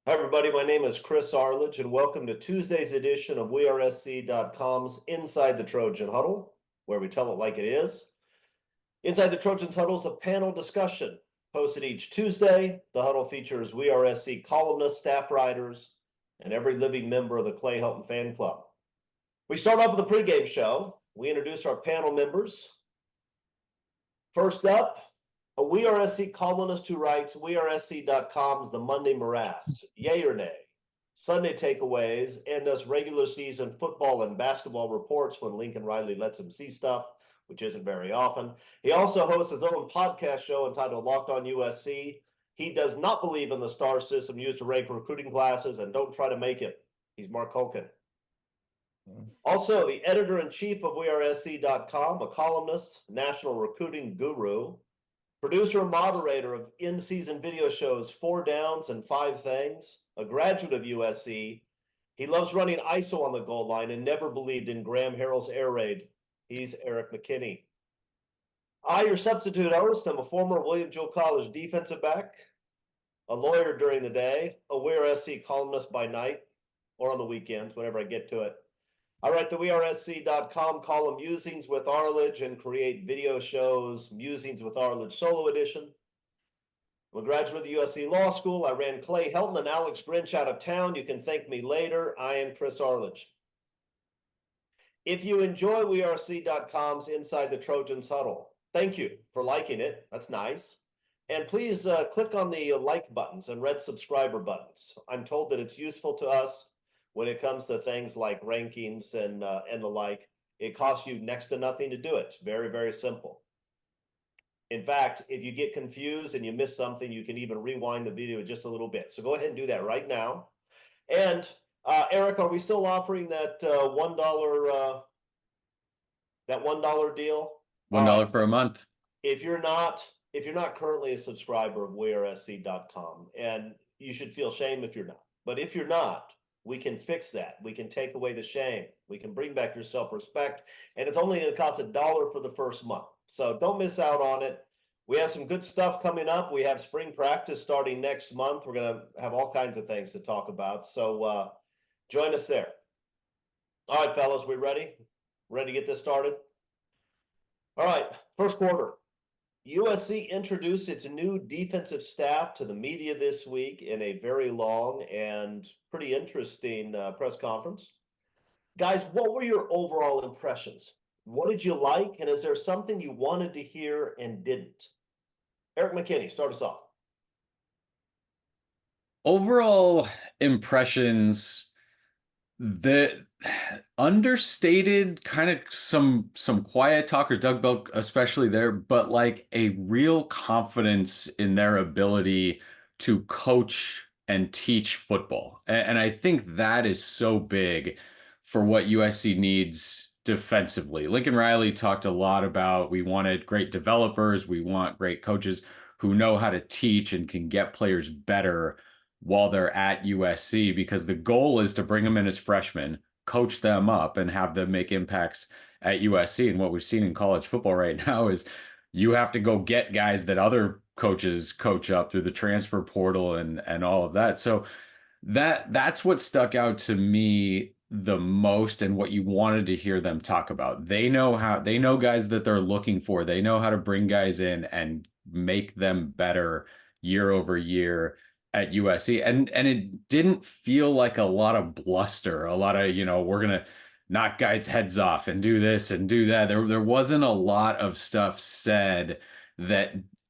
Hi, everybody. My name is Chris Arledge, and welcome to Tuesday's edition of WeAreSC.com's Inside the Trojan Huddle, where we tell it like it is. Inside the Trojans Huddle is a panel discussion posted each Tuesday. The huddle features WeAreSC columnists, staff writers, and every living member of the Clay Helton fan club. We start off with a pregame show. We introduce our panel members. First up, a WeAreSC columnist who writes WeAreSC.com's The Monday Morass, yay or nay, Sunday takeaways, and does regular season football and basketball reports when Lincoln Riley lets him see stuff, which isn't very often. He also hosts his own podcast show entitled Locked on USC. He does not believe in the star system used to rank recruiting classes, and don't try to make it. He's Mark Holkin. Also, the editor-in-chief of WeAreSC.com, a columnist, national recruiting guru, producer and moderator of in-season video shows 4 Downs and 5 Things, a graduate of USC. He loves running ISO on the goal line and never believed in Graham Harrell's air raid. He's Eric McKinney. I, your substitute host, am a former William Jewell College defensive back, a lawyer during the day, a WeAreSC columnist by night, or on the weekends, whenever I get to it. I write the WeAreSC.com column Musings with Arledge and create video shows, Musings with Arledge Solo Edition. I'm a graduate of the USC Law School. I ran Clay Helton and Alex Grinch out of town. You can thank me later. I am Chris Arledge. If you enjoy WeAreSC.com's Inside the Trojans Huddle, thank you for liking it. That's nice. And please click on the like buttons and red subscriber buttons. I'm told that it's useful to us when it comes to things like rankings and the like. It costs you next to nothing to do it. It's very, very simple. In fact, if you get confused and you miss something, you can even rewind the video just a little bit. So go ahead and do that right now. And Eric, are we still offering that $1 deal? $1 for a month. If you're not currently a subscriber of WeAreSC.com, and you should feel shame if you're not. But if you're not, we can fix that. We can take away the shame. We can bring back your self-respect. And it's only going to cost $1 for the first month. So don't miss out on it. We have some good stuff coming up. We have spring practice starting next month. We're going to have all kinds of things to talk about. So join us there. All right, fellas, we ready? Ready to get this started? All right, first quarter. USC introduced its new defensive staff to the media this week in a very long and pretty interesting press conference. Guys, what were your overall impressions? What did you like? And is there something you wanted to hear and didn't? Eric McKinney, start us off. Overall impressions, the understated kind of some quiet talkers, Doug Belk especially there, but like a real confidence in their ability to coach and teach football. And I think that is so big for what USC needs defensively. Lincoln Riley talked a lot about we wanted great developers, we want great coaches who know how to teach and can get players better while they're at USC, because the goal is to bring them in as freshmen, coach them up, and have them make impacts at USC. And what we've seen in college football right now is you have to go get guys that other coaches coach up through the transfer portal and all of that. So that's what stuck out to me the most, and what you wanted to hear them talk about. They know guys that they're looking for. They know how to bring guys in and make them better year over year at USC. And it didn't feel like a lot of bluster, a lot of, we're going to knock guys' heads off and do this and do that. There wasn't a lot of stuff said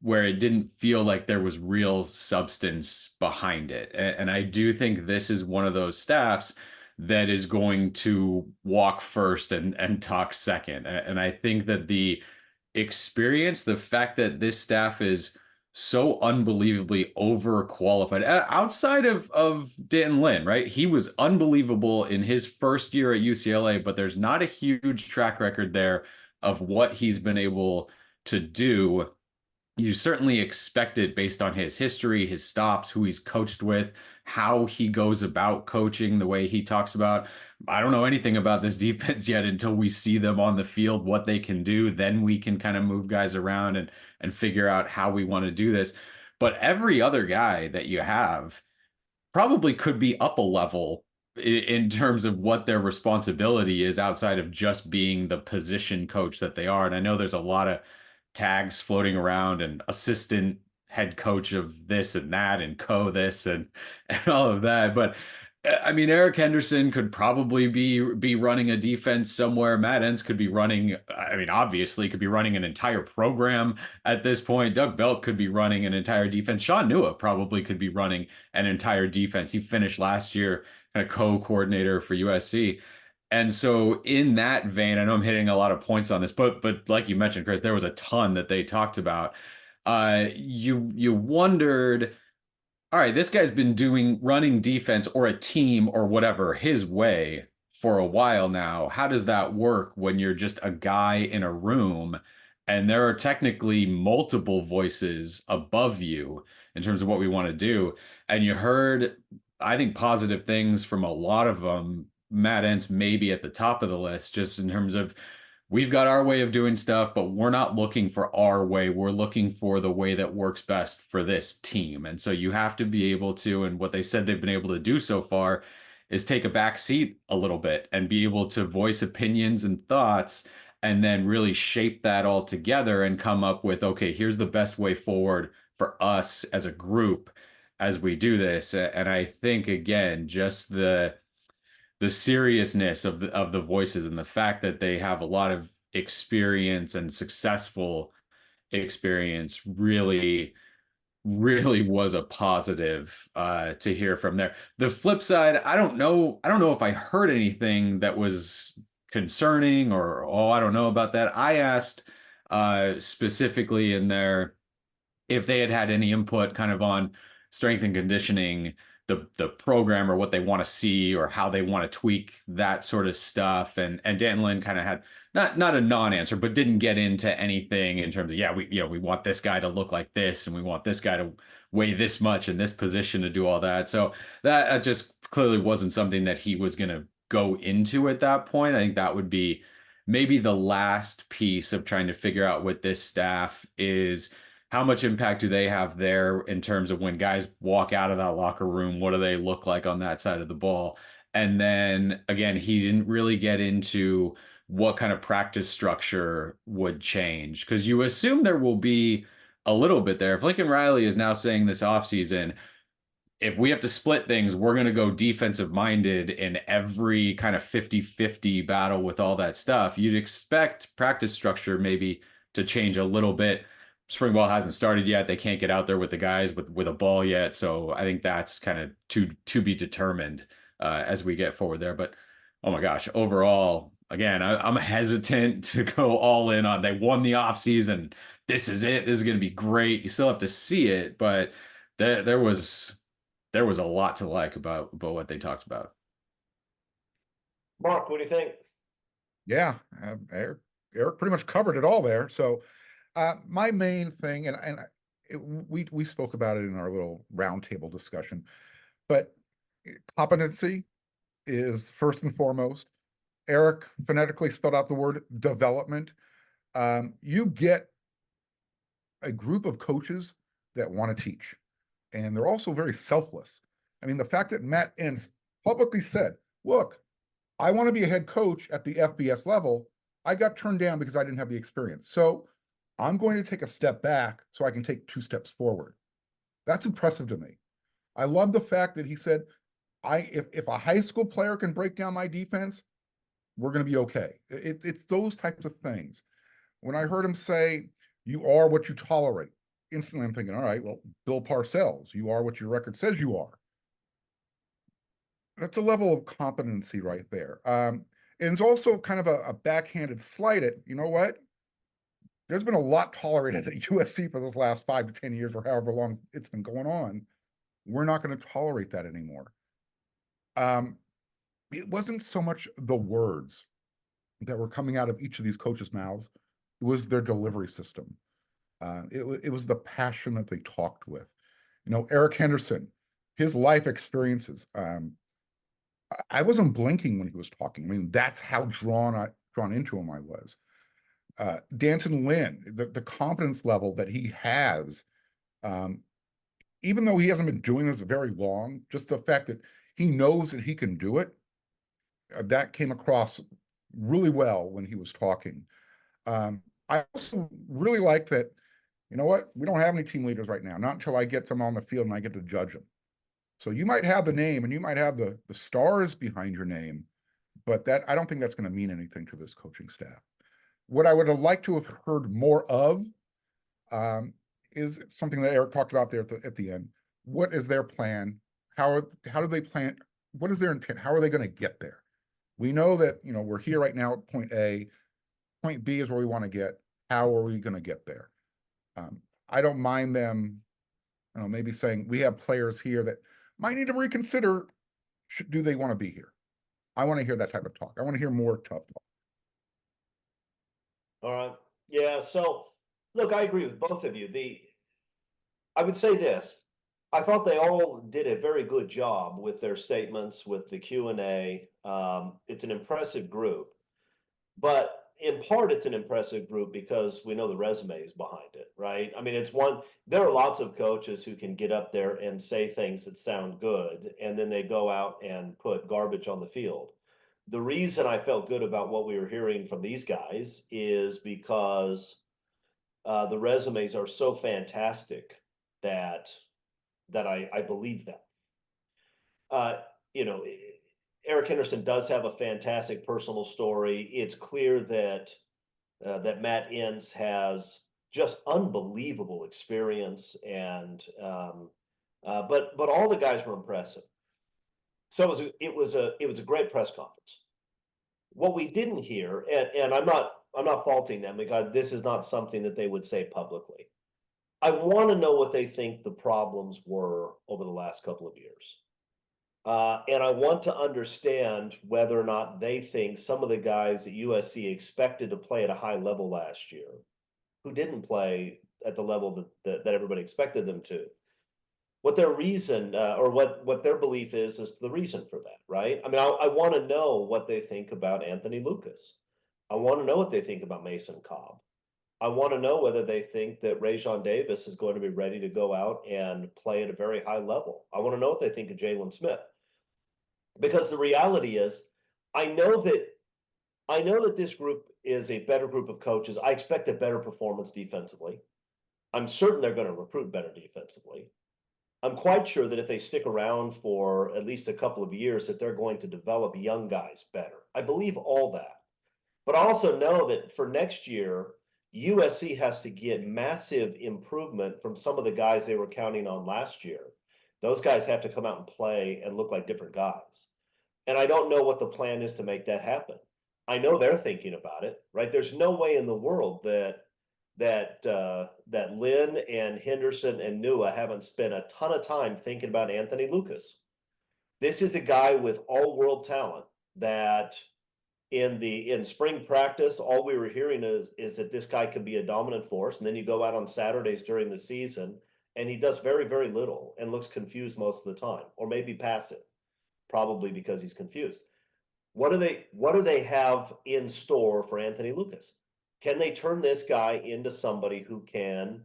where it didn't feel like there was real substance behind it. And I do think this is one of those staffs that is going to walk first and talk second. And I think that the experience, the fact that this staff is so unbelievably overqualified outside of Danton Lynn, right? He was unbelievable in his first year at UCLA, but there's not a huge track record there of what he's been able to do. You certainly expect it based on his history, his stops, who he's coached with, how he goes about coaching, the way he talks about, I don't know anything about this defense yet until we see them on the field, what they can do. Then we can kind of move guys around and figure out how we want to do this. But every other guy that you have probably could be up a level in terms of what their responsibility is outside of just being the position coach that they are. And I know there's a lot of tags floating around and assistant head coach of this and that and co this and all of that. But I mean, Eric Henderson could probably be running a defense somewhere. Matt Entz could be running, I mean, obviously could be running an entire program at this point. Doug Belk could be running an entire defense. Sean Nua probably could be running an entire defense. He finished last year kind of co-coordinator for USC. And so in that vein, I know I'm hitting a lot of points on this, but like you mentioned, Chris, there was a ton that they talked about. You wondered, all right, this guy's been running defense or a team or whatever his way for a while now. How does that work when you're just a guy in a room and there are technically multiple voices above you in terms of what we want to do? And you heard, I think, positive things from a lot of them. Matt Entz maybe at the top of the list, just in terms of we've got our way of doing stuff, but we're not looking for our way. We're looking for the way that works best for this team. And so you have to be able to, and what they said they've been able to do so far is take a back seat a little bit and be able to voice opinions and thoughts and then really shape that all together and come up with, okay, here's the best way forward for us as a group as we do this. And I think, again, just the seriousness of the voices and the fact that they have a lot of experience and successful experience really was a positive to hear from there. The flip side, I don't know if I heard anything that was concerning or I don't know about that. I asked specifically in there if they had any input kind of on strength and conditioning, the program or what they want to see or how they want to tweak that sort of stuff. And Dan Lin kind of had not a non-answer, but didn't get into anything in terms of, yeah, we want this guy to look like this and we want this guy to weigh this much in this position to do all that. So that just clearly wasn't something that he was going to go into at that point. I think that would be maybe the last piece of trying to figure out with this staff is how much impact do they have there in terms of when guys walk out of that locker room, what do they look like on that side of the ball? And then again, he didn't really get into what kind of practice structure would change because you assume there will be a little bit there. If Lincoln Riley is now saying this offseason, if we have to split things, we're going to go defensive minded in every kind of 50-50 battle with all that stuff. You'd expect practice structure maybe to change a little bit. Spring ball hasn't started yet. They can't get out there with the guys with a ball yet. So I think that's kind of to be determined as we get forward there. But oh my gosh, overall, again, I'm hesitant to go all in on they won the offseason. This is it. This is going to be great. You still have to see it, but there was a lot to like about what they talked about. Mark, what do you think? Yeah, Eric pretty much covered it all there. So my main thing, we spoke about it in our little roundtable discussion, but competency is first and foremost. Eric phonetically spelled out the word development. You get a group of coaches that want to teach, and they're also very selfless. I mean, the fact that Matt Entz publicly said, look, I want to be a head coach at the FBS level. I got turned down because I didn't have the experience. So I'm going to take a step back so I can take 2 steps forward. That's impressive to me. I love the fact that he said, if a high school player can break down my defense, we're going to be okay. It's those types of things. When I heard him say, you are what you tolerate, instantly I'm thinking, all right, well, Bill Parcells, you are what your record says you are. That's a level of competency right there. And it's also kind of a backhanded slight at, you know what? There's been a lot tolerated at USC for those last 5 to 10 years or however long it's been going on. We're not going to tolerate that anymore. It wasn't so much the words that were coming out of each of these coaches' mouths. It was their delivery system. It was the passion that they talked with. You know, Eric Henderson, his life experiences. I wasn't blinking when he was talking. I mean, that's how drawn into him I was. Danton Lin, the competence level that he has even though he hasn't been doing this very long, just the fact that he knows that he can do it, that came across really well when he was talking. I also really like that, you know what, we don't have any team leaders right now, not until I get them on the field and I get to judge them. So you might have the name and you might have the stars behind your name, but that I don't think that's going to mean anything to this coaching staff. What I would have liked to have heard more of is something that Eric talked about there at the end. What is their plan? How do they plan? What is their intent? How are they going to get there? We know that, you know, we're here right now at point A. Point B is where we want to get. How are we going to get there? I don't mind them, you know, maybe saying we have players here that might need to reconsider. Do they want to be here? I want to hear that type of talk. I want to hear more tough talk. All right. Yeah. So look, I agree with both of you. I would say this. I thought they all did a very good job with their statements, with the Q&A. It's an impressive group, but in part it's an impressive group because we know the resumes behind it, right? I mean, there are lots of coaches who can get up there and say things that sound good, and then they go out and put garbage on the field. The reason I felt good about what we were hearing from these guys is because the resumes are so fantastic that I believe them. You know, Eric Henderson does have a fantastic personal story. It's clear that that Matt Ince has just unbelievable experience, and but all the guys were impressive. So it was a great press conference. What we didn't hear, and I'm not faulting them because this is not something that they would say publicly. I want to know what they think the problems were over the last couple of years. And I want to understand whether or not they think some of the guys at USC expected to play at a high level last year, who didn't play at the level that everybody expected them to, what their reason or what their belief is the reason for that, right? I mean, I want to know what they think about Anthony Lucas. I want to know what they think about Mason Cobb. I want to know whether they think that Rajon Davis is going to be ready to go out and play at a very high level. I want to know what they think of Jalen Smith. Because the reality is, I know that this group is a better group of coaches. I expect a better performance defensively. I'm certain they're going to recruit better defensively. I'm quite sure that if they stick around for at least a couple of years, that they're going to develop young guys better. I believe all that. But I also know that for next year, USC has to get massive improvement from some of the guys they were counting on last year. Those guys have to come out and play and look like different guys. And I don't know what the plan is to make that happen. I know they're thinking about it, right? There's no way in the world that Lynn and Henderson and Nua haven't spent a ton of time thinking about Anthony Lucas. This is a guy with all-world talent that in spring practice, all we were hearing is that this guy could be a dominant force. And then you go out on Saturdays during the season and he does very, very little and looks confused most of the time, or maybe passive, probably because he's confused. What do they have in store for Anthony Lucas? Can they turn this guy into somebody who can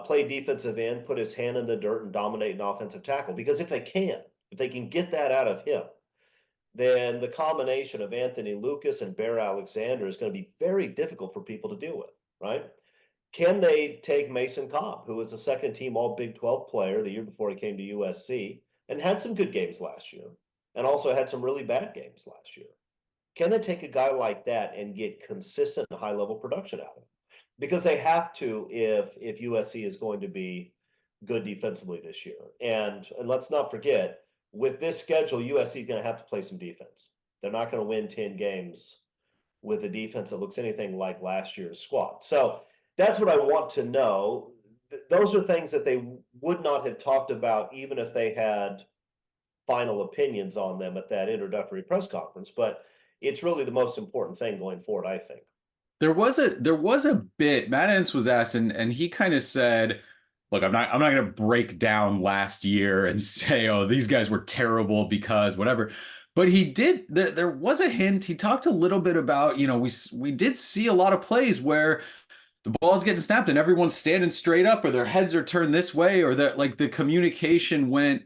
play defensive end, put his hand in the dirt, and dominate an offensive tackle? Because if they can get that out of him, then the combination of Anthony Lucas and Bear Alexander is going to be very difficult for people to deal with, right? Can they take Mason Cobb, who was a second-team All-Big 12 player the year before he came to USC, and had some good games last year, and also had some really bad games last year? Can they take a guy like that and get consistent high-level production out of him? Because they have to if USC is going to be good defensively this year. And let's not forget, with this schedule, USC is going to have to play some defense. They're not going to win 10 games with a defense that looks anything like last year's squad. So that's what I want to know. Those are things that they would not have talked about even if they had final opinions on them at that introductory press conference. But it's really the most important thing going forward, I think. There was a bit Matt Ince was asked, and he kind of said, look, I'm not going to break down last year and say, oh, these guys were terrible because whatever. But he did. There was a hint. He talked a little bit about, you know, we did see a lot of plays where the ball's getting snapped and everyone's standing straight up, or their heads are turned this way, or that like the communication went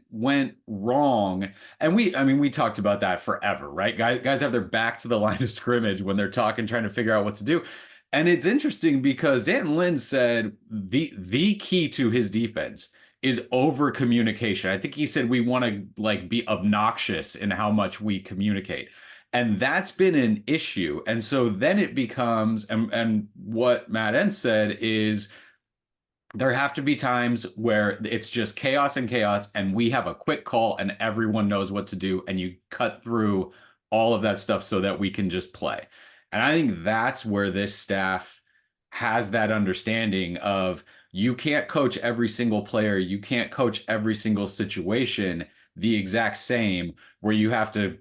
wrong. And we talked about that forever, right? Guys have their back to the line of scrimmage when they're talking, trying to figure out what to do. And it's interesting because Dan Lynn said the key to his defense is over communication. I think he said we want to like be obnoxious in how much we communicate. And that's been an issue. And so then it becomes, and what Matt Entz said is there have to be times where it's just chaos and chaos, and we have a quick call and everyone knows what to do, and you cut through all of that stuff so that we can just play. And I think that's where this staff has that understanding of you can't coach every single player, you can't coach every single situation the exact same, where you have to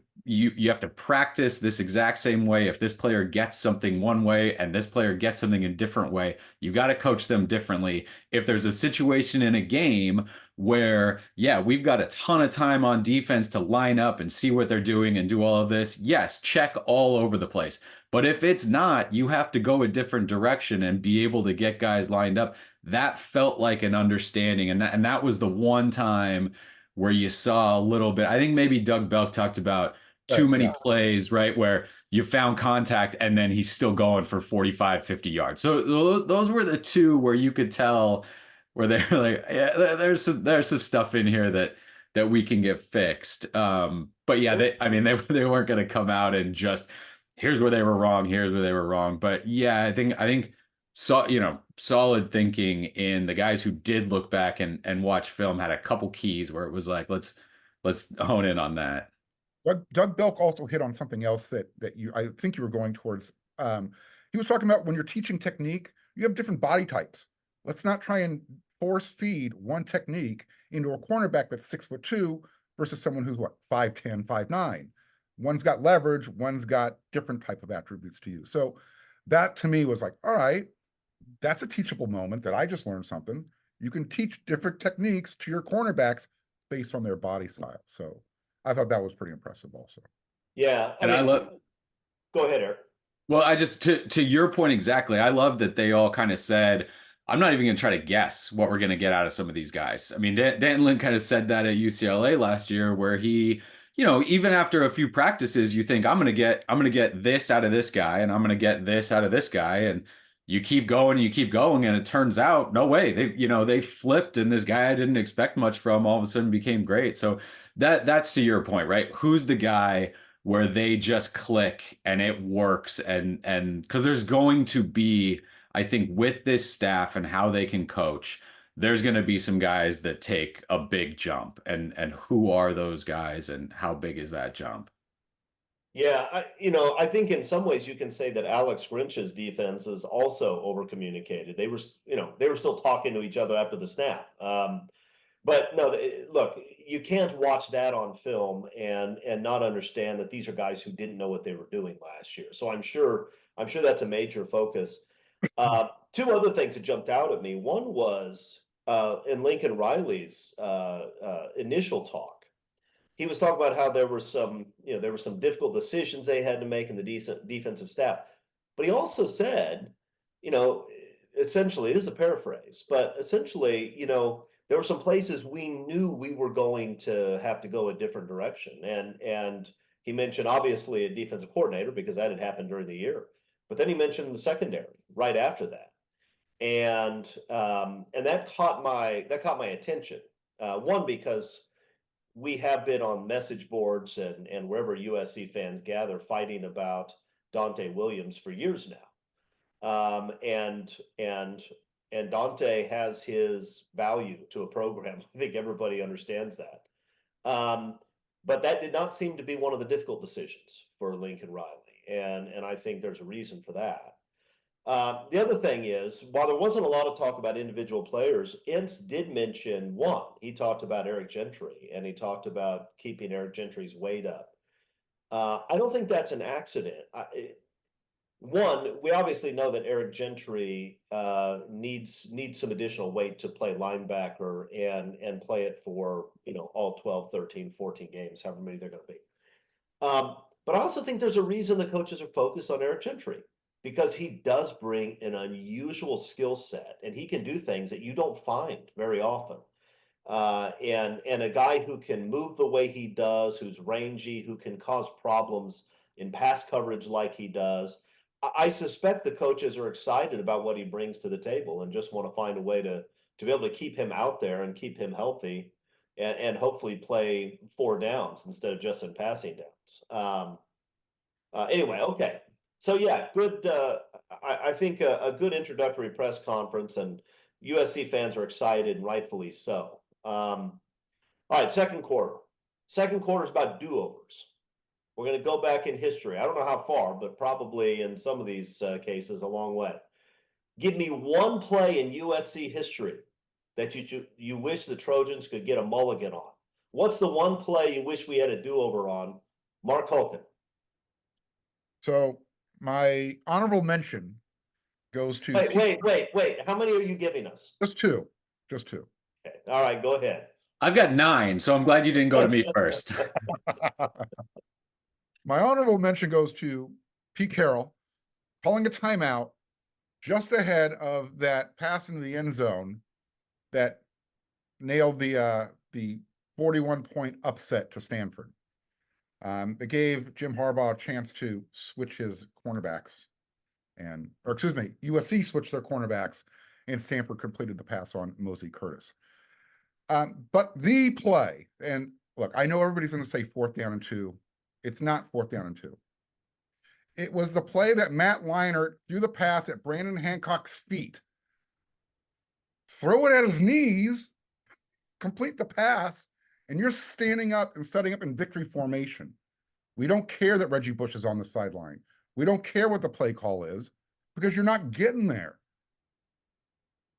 practice this exact same way. If this player gets something one way and this player gets something a different way, you got to coach them differently. If there's a situation in a game where, yeah, we've got a ton of time on defense to line up and see what they're doing and do all of this, yes, check all over the place. But if it's not, you have to go a different direction and be able to get guys lined up. That felt like an understanding. And that was the one time where you saw a little bit. I think maybe Doug Belk talked about too many plays, right, where you found contact and then he's still going for 45, 50 yards. So those were the two where you could tell where they're like, yeah, there's some stuff in here that we can get fixed. But yeah, they weren't going to come out and just here's where they were wrong, here's where they were wrong. But yeah, I think solid thinking in the guys who did look back and watch film had a couple keys where it was like, let's hone in on that. Doug Belk also hit on something else that I think you were going towards. He was talking about when you're teaching technique, you have different body types. Let's not try and force feed one technique into a cornerback that's 6'2" versus someone who's 5'10", 5'9". One's got leverage, one's got different type of attributes to use. So that to me was like, all right, that's a teachable moment that I just learned something. You can teach different techniques to your cornerbacks based on their body style. So I thought that was pretty impressive also. Yeah. I love. Go ahead, Eric. Well, I just, to your point exactly, I love that they all kind of said, I'm not even going to try to guess what we're going to get out of some of these guys. I mean, Dan Lynn kind of said that at UCLA last year, where he, even after a few practices, you think I'm going to get this out of this guy, and I'm going to get this out of this guy, and you keep going and you keep going, and it turns out no way. They flipped, and this guy I didn't expect much from all of a sudden became great. So that's to your point, right? Who's the guy where they just click and it works, and because there's going to be, I think, with this staff and how they can coach, there's going to be some guys that take a big jump, and who are those guys and how big is that jump? Yeah, I think in some ways you can say that Alex Grinch's defense is also over communicated. They were still talking to each other after the snap. But no, look, you can't watch that on film and not understand that these are guys who didn't know what they were doing last year. So I'm sure that's a major focus. Two other things that jumped out at me. One was in Lincoln Riley's initial talk. He was talking about how there were some difficult decisions they had to make in the defensive staff. But he also said, essentially, this is a paraphrase, but essentially, there were some places we knew we were going to have to go a different direction. And he mentioned obviously a defensive coordinator because that had happened during the year. But then he mentioned the secondary right after that. And that caught my attention. One, because we have been on message boards and wherever USC fans gather fighting about Dante Williams for years now. And Dante has his value to a program. I think everybody understands that. But that did not seem to be one of the difficult decisions for Lincoln Riley. And I think there's a reason for that. The other thing is, while there wasn't a lot of talk about individual players, Ince did mention one. He talked about Eric Gentry, and he talked about keeping Eric Gentry's weight up. I don't think that's an accident. One, we obviously know that Eric Gentry needs some additional weight to play linebacker and play it for all 12, 13, 14 games, however many they're going to be. But I also think there's a reason the coaches are focused on Eric Gentry. because he does bring an unusual skill set, and he can do things that you don't find very often. And a guy who can move the way he does, who's rangy, who can cause problems in pass coverage like he does. I suspect the coaches are excited about what he brings to the table and just want to find a way to be able to keep him out there and keep him healthy and hopefully play 4 downs instead of just in passing downs. Anyway, okay. So yeah, good. I think a good introductory press conference, and USC fans are excited, and rightfully so. All right, second quarter. Second quarter is about do-overs. We're going to go back in history. I don't know how far, but probably in some of these cases a long way. Give me one play in USC history that you wish the Trojans could get a mulligan on. What's the one play you wish we had a do-over on? Mark Holken. So my honorable mention goes to Wait. How many are you giving us? Just two. Okay. All right, go ahead. I've got 9, so I'm glad you didn't go to me first. My honorable mention goes to Pete Carroll calling a timeout just ahead of that pass into the end zone that nailed the 41-point upset to Stanford. It gave Jim Harbaugh a chance to switch his cornerbacks, USC switched their cornerbacks, and Stanford completed the pass on Mosey Curtis. But the play, and look, I know everybody's going to say 4th down and 2. It's not 4th down and 2. It was the play that Matt Leinart threw the pass at Brandon Hancock's feet, throw it at his knees, complete the pass, and you're standing up and setting up in victory formation. We don't care that Reggie Bush is on the sideline. We don't care what the play call is because you're not getting there.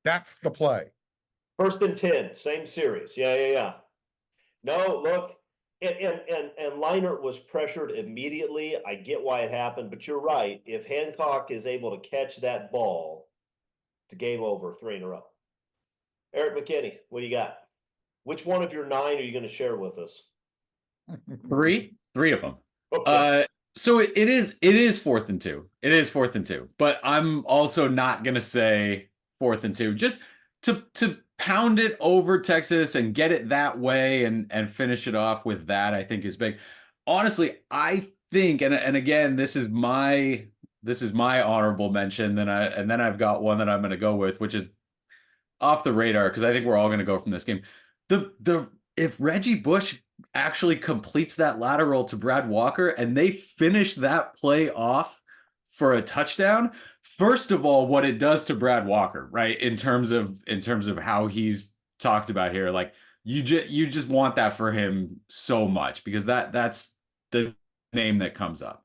That's the play. 1st and 10, same series. Yeah. No, look, and Leinart was pressured immediately. I get why it happened, but you're right. If Hancock is able to catch that ball, it's a game over, 3 in a row. Eric McKinney, what do you got? Which one of your 9 are you going to share with us? 3 of them. Okay. So it is 4th and 2. It is 4th and 2, but I'm also not going to say 4th and 2. Just to pound it over Texas and get it that way and finish it off with that, I think is big. Honestly, I think, and again, this is my honorable mention. Then I've got one that I'm going to go with, which is off the radar because I think we're all going to go from this game. If Reggie Bush actually completes that lateral to Brad Walker and they finish that play off for a touchdown, first of all, what it does to Brad Walker, right? In terms of how he's talked about here, like you just want that for him so much because that's the name that comes up.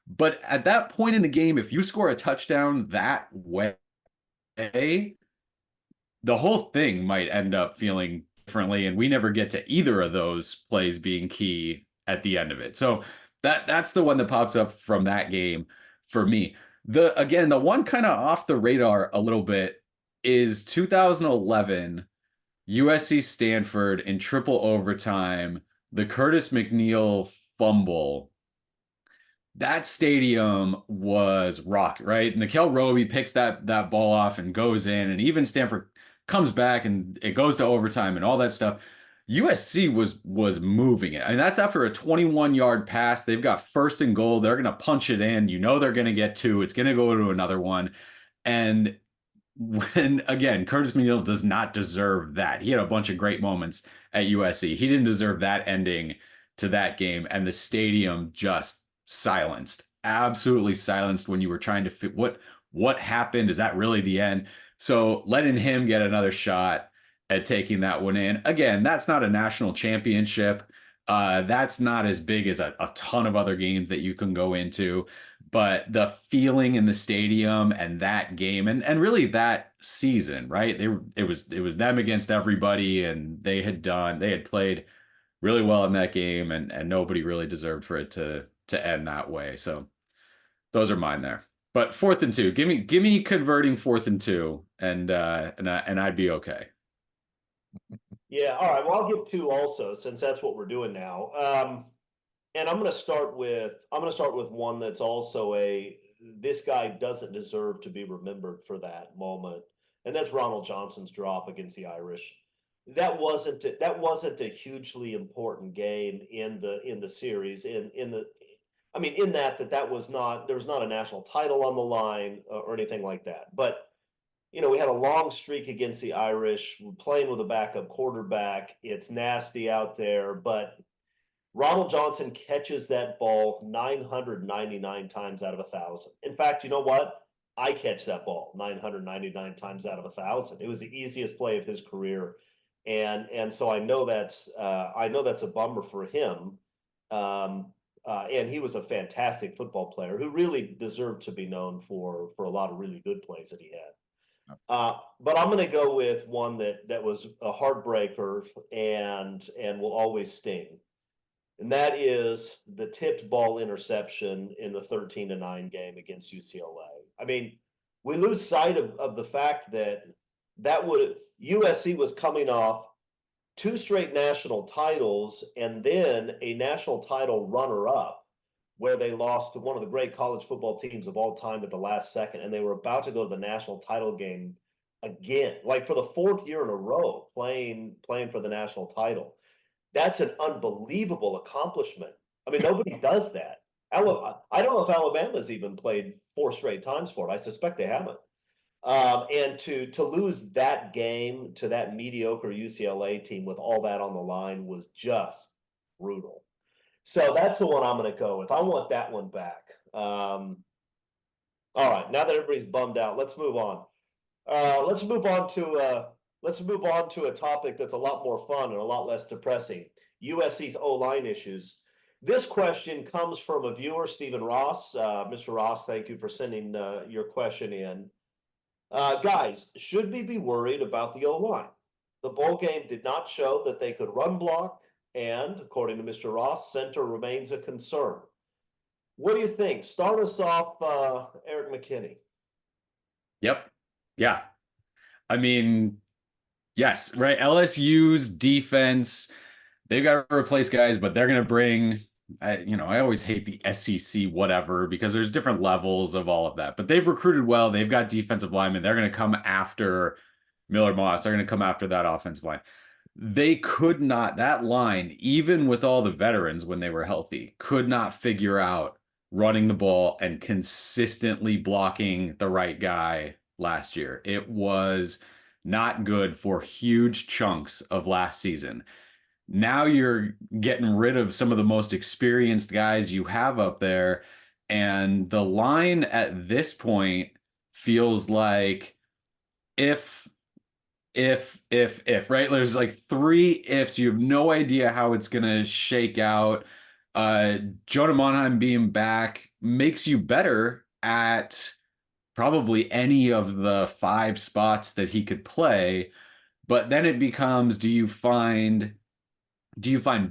But at that point in the game, if you score a touchdown that way, the whole thing might end up feeling differently, and we never get to either of those plays being key at the end of it. So that's the one that pops up from that game for me. The one kind of off the radar a little bit is 2011 USC Stanford in triple overtime, the Curtis McNeil fumble. That stadium was rocky, right? Nickel Roby picks that ball off and goes in, and even Stanford comes back and it goes to overtime and all that stuff. USC was moving it. I mean, that's after a 21-yard pass. They've got 1st and goal. They're going to punch it in. You know they're going to get 2. It's going to go to another one. And when, again, Curtis McNeil does not deserve that. He had a bunch of great moments at USC. He didn't deserve that ending to that game. And the stadium just silenced, absolutely silenced when you were trying to fit what happened. Is that really the end? So letting him get another shot at taking that one in. Again, that's not a national championship. That's not as big as a ton of other games that you can go into. But the feeling in the stadium and that game and really that season, right? It was them against everybody, and they had played really well in that game, and nobody really deserved for it to end that way. So those are mine there. But 4th and 2, give me converting 4th and 2, and I'd be okay. Yeah, all right. Well, I'll give 2 also, since that's what we're doing now. And I'm going to start with one that's also this guy doesn't deserve to be remembered for that moment. And that's Ronald Johnson's drop against the Irish. That wasn't a hugely important game in the series. I mean, in that was not, there was not a national title on the line or anything like that. But we had a long streak against the Irish. We're playing with a backup quarterback. It's nasty out there, but Ronald Johnson catches that ball 999 times out of 1,000. In fact, you know what? I catch that ball 999 times out of 1,000. It was the easiest play of his career, and so I know that's a bummer for him. And he was a fantastic football player who really deserved to be known for a lot of really good plays that he had. But I'm going to go with one that was a heartbreaker and will always sting. And that is the tipped ball interception in the 13-9 game against UCLA. I mean, we lose sight of the fact that USC was coming off 2 straight national titles and then a national title runner-up where they lost to one of the great college football teams of all time at the last second, and they were about to go to the national title game again, like for the 4th year in a row, playing for the national title. That's an unbelievable accomplishment. I mean, nobody does that. I don't know if Alabama's even played 4 straight times for it. I suspect they haven't. And to lose that game to that mediocre UCLA team with all that on the line was just brutal. So that's the one I'm going to go with. I want that one back. All right, now that everybody's bummed out, let's move on. Let's move on to a topic that's a lot more fun and a lot less depressing. USC's O-line issues. This question comes from a viewer, Stephen Ross. Mr. Ross, thank you for sending your question in. Guys, should we be worried about the O-line? The bowl game did not show that they could run block, and according to Mr. Ross, center remains a concern. What do you think? Start us off, Eric McKinney. Yep. Yeah. I mean, yes, right. LSU's defense, they've got to replace guys, but they're going to bring, I always hate the SEC whatever because there's different levels of all of that, but they've recruited well. They've got defensive linemen. They're going to come after Miller Moss. They're going to come after that offensive line. They could not, that line, even with all the veterans when they were healthy, could not figure out running the ball and consistently blocking the right guy last year. It was not good for huge chunks of last season. Now you're getting rid of some of the most experienced guys you have up there, and the line at this point feels like if, right? There's like 3 ifs. You have no idea how it's going to shake out. Jonah Monheim being back makes you better at probably any of the 5 spots that he could play. But then it becomes, do you find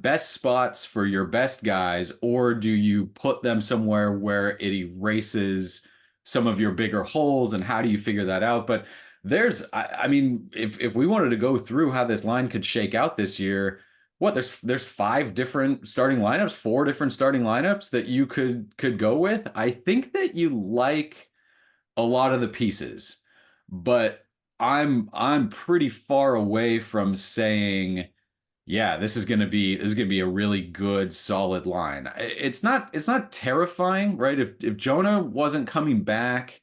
best spots for your best guys, or do you put them somewhere where it erases some of your bigger holes, and how do you figure that out? But I mean, if we wanted to go through how this line could shake out this year, there's 5 different starting lineups, 4 different starting lineups that you could go with. I think that you like a lot of the pieces, but I'm pretty far away from saying, yeah, this is gonna be a really good, solid line. It's not terrifying, right? If Jonah wasn't coming back,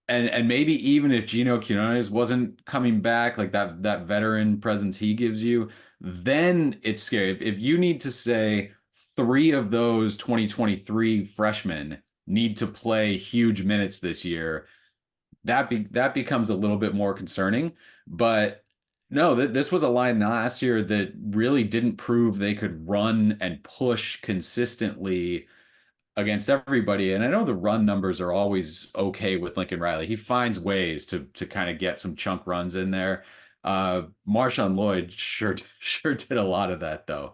and maybe even if Gino Quinones wasn't coming back, like that veteran presence he gives you, then it's scary. If you need to say 3 of those 2023 freshmen need to play huge minutes this year, that becomes a little bit more concerning. But no, this was a line last year that really didn't prove they could run and push consistently against everybody. And I know the run numbers are always okay with Lincoln Riley. He finds ways to kind of get some chunk runs in there. Marshawn Lloyd sure did a lot of that though.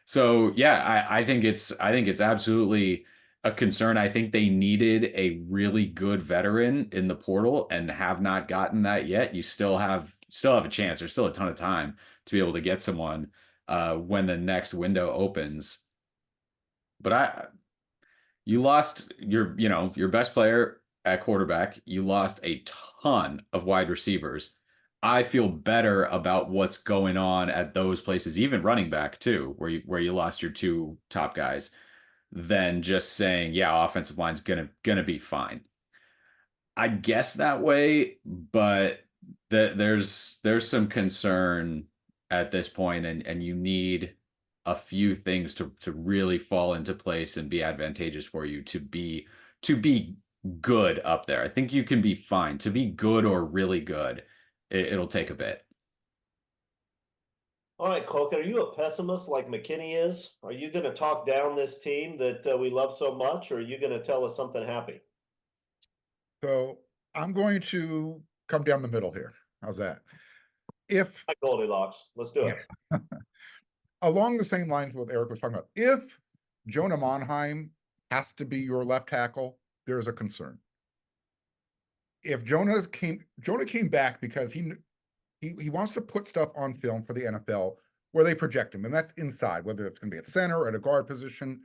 So yeah, I think it's absolutely a concern. I think they needed a really good veteran in the portal and have not gotten that yet. You still have a chance. There's still a ton of time to be able to get someone when the next window opens. But You lost your best player at quarterback. You lost a ton of wide receivers. I feel better about what's going on at those places, even running back too, where you lost your two top guys, than just saying, yeah, offensive line's gonna be fine. I guess that way, but there's some concern at this point, and you need a few things to really fall into place and be advantageous for you to be good up there. I think you can be fine. To be good or really good, it'll take a bit. All right, Culkin, are you a pessimist like McKinney is? Are you going to talk down this team that we love so much, or are you going to tell us something happy? So I'm going to come down the middle here. How's that? If Hi, Goldilocks. Let's do it. Along the same lines with Eric was talking about, if Jonah Monheim has to be your left tackle, there's a concern. If Jonah came back because he wants to put stuff on film for the NFL where they project him, and that's inside, whether it's going to be at center or at a guard position.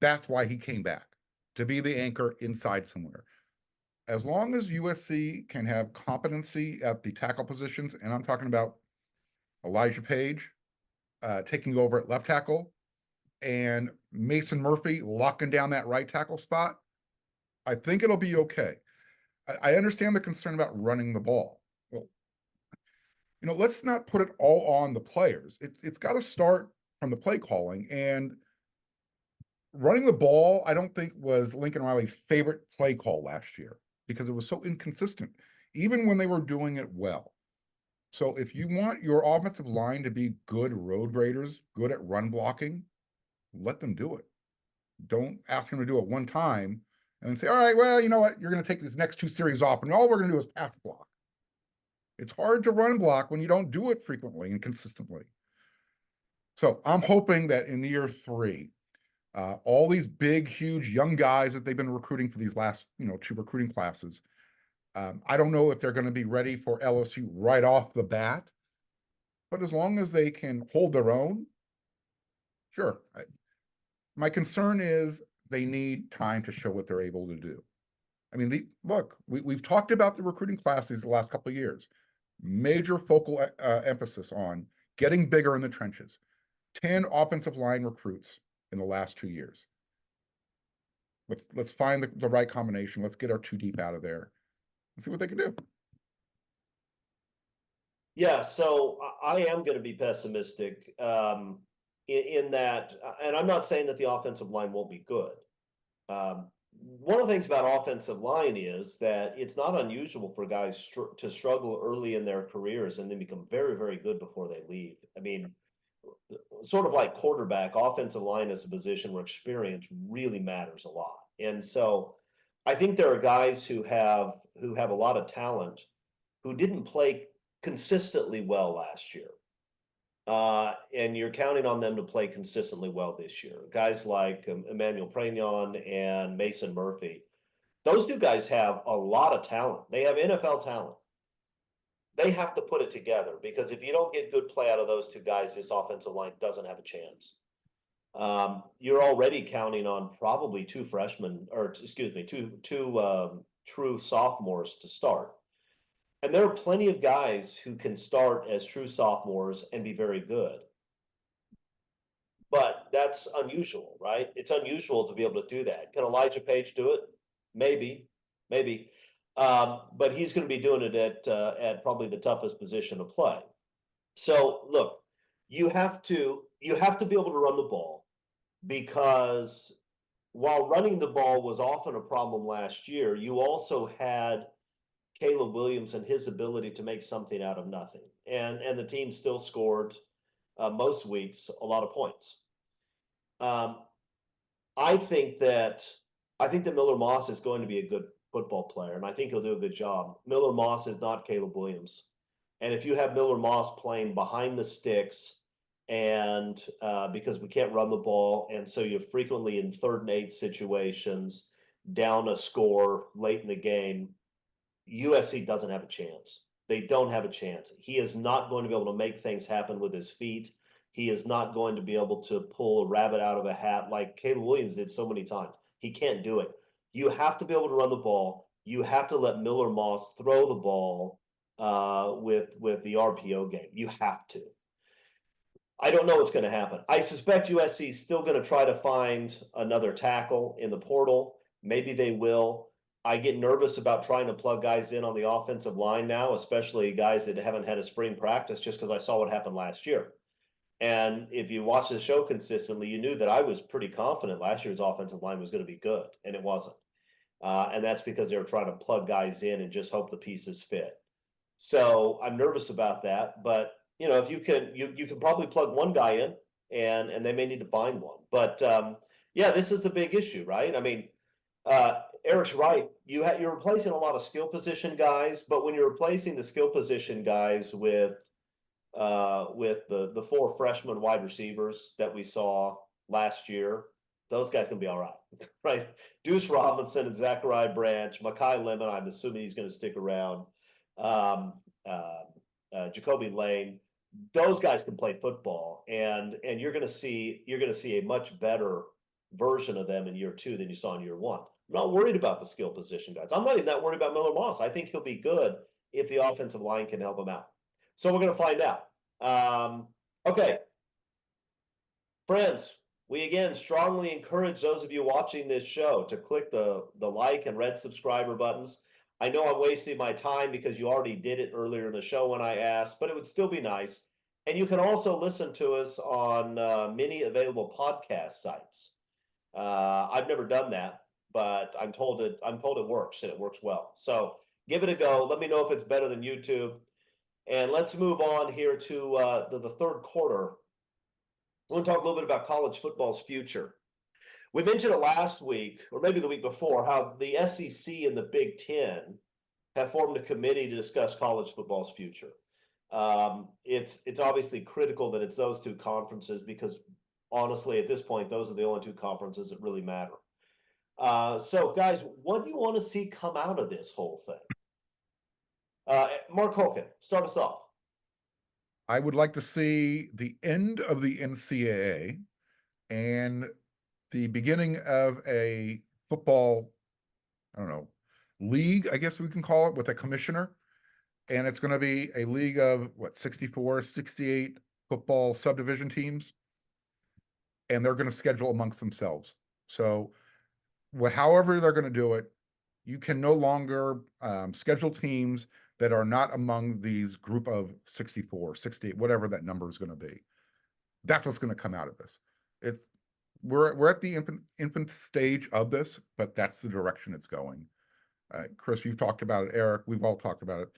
That's why he came back, to be the anchor inside somewhere. As long as USC can have competency at the tackle positions, and I'm talking about Elijah Page taking over at left tackle and Mason Murphy locking down that right tackle spot, I think it'll be okay. I understand the concern about running the ball. Well, let's not put it all on the players. It's got to start from the play calling, and running the ball, I don't think was Lincoln Riley's favorite play call last year because it was so inconsistent, even when they were doing it well. So if you want your offensive line to be good road graders, good at run blocking, let them do it. Don't ask them to do it one time and then say, all right, well, you know what? You're going to take these next two series off and all we're going to do is pass block. It's hard to run block when you don't do it frequently and consistently. So I'm hoping that in year 3, all these big, huge young guys that they've been recruiting for these last, 2 recruiting classes, I don't know if they're going to be ready for LSU right off the bat, but as long as they can hold their own, sure. My concern is they need time to show what they're able to do. I mean, look, we've talked about the recruiting classes the last couple of years. Major focal emphasis on getting bigger in the trenches. 10 offensive line recruits in the last 2 years. Let's find the right combination. Let's get our 2 deep out of there and see what they can do. Yeah, so I am going to be pessimistic in that, and I'm not saying that the offensive line won't be good. One of the things about offensive line is that it's not unusual for guys to struggle early in their careers and then become very, very good before they leave. I mean, sort of like quarterback, offensive line is a position where experience really matters a lot. And so I think there are guys who have a lot of talent who didn't play consistently well last year. And you're counting on them to play consistently well this year. Guys like Emmanuel Prignon and Mason Murphy, those 2 guys have a lot of talent. They have NFL talent. They have to put it together because if you don't get good play out of those 2 guys, this offensive line doesn't have a chance. You're already counting on probably 2 freshmen, or excuse me, two true sophomores to start. And there are plenty of guys who can start as true sophomores and be very good. But that's unusual, right? It's unusual to be able to do that. Can Elijah Page do it? Maybe. But he's going to be doing it at probably the toughest position to play. So look, you have to be able to run the ball, because while running the ball was often a problem last year, you also had Caleb Williams and his ability to make something out of nothing. And the team still scored most weeks a lot of points. I think that Miller Moss is going to be a good football player, and I think he'll do a good job. Miller Moss is not Caleb Williams. And if you have Miller Moss playing behind the sticks, and because we can't run the ball, and so you're frequently in 3rd and 8 situations, down a score late in the game, USC doesn't have a chance. They don't have a chance. He is not going to be able to make things happen with his feet. He is not going to be able to pull a rabbit out of a hat like Caleb Williams did so many times. He can't do it. You have to be able to run the ball. You have to let Miller Moss throw the ball with the RPO game. You have to. I don't know what's going to happen. I suspect USC is still going to try to find another tackle in the portal. Maybe they will. I get nervous about trying to plug guys in on the offensive line now, especially guys that haven't had a spring practice, just because I saw what happened last year. And if you watch the show consistently, you knew that I was pretty confident last year's offensive line was going to be good, and it wasn't. And that's because they were trying to plug guys in and just hope the pieces fit. So I'm nervous about that. But you know, if you can probably plug one guy in, and they may need to find one. But yeah, this is the big issue, right? I mean, Eric's right. You're replacing a lot of skill position guys, but when you're replacing the skill position guys with the four freshman wide receivers that we saw last year, those guys can be all right, right? Deuce Robinson and Zachariah Branch, Mekhi Lemon, I'm assuming he's going to stick around. Jacoby Lane, those guys can play football, and you're going to see a much better version of them in year two than you saw in year one. I'm not worried about the skill position guys. I'm not even that worried about Miller Moss. I think he'll be good if the offensive line can help him out. So we're going to find out. Okay, friends, we again strongly encourage those of you watching this show to click the like and red subscriber buttons. I know I'm wasting my time because you already did it earlier in the show when I asked, but it would still be nice. And you can also listen to us on many available podcast sites. I've never done that, but I'm told it works, and it works well. So give it a go. Let me know if it's better than YouTube. And let's move on here to the third quarter. I want to talk a little bit about college football's future. We mentioned it last week, or maybe the week before, how the SEC and the Big Ten have formed a committee to discuss college football's future. It's obviously critical that it's those two conferences because, honestly, at this point, those are the only two conferences that really matter. So, guys, what do you want to see come out of this whole thing? Mark Holken, start us off. I would like to see the end of the NCAA and the beginning of a football, I don't know, league, I guess we can call it, with a commissioner. And it's going to be a league of 64, 68 football subdivision teams. And they're going to schedule amongst themselves. So however they're going to do it, you can no longer schedule teams that are not among these group of 64, 68, whatever that number is going to be. That's what's going to come out of this. We're at the infant stage of this, but that's the direction it's going. Chris, you've talked about it. Eric, we've all talked about it.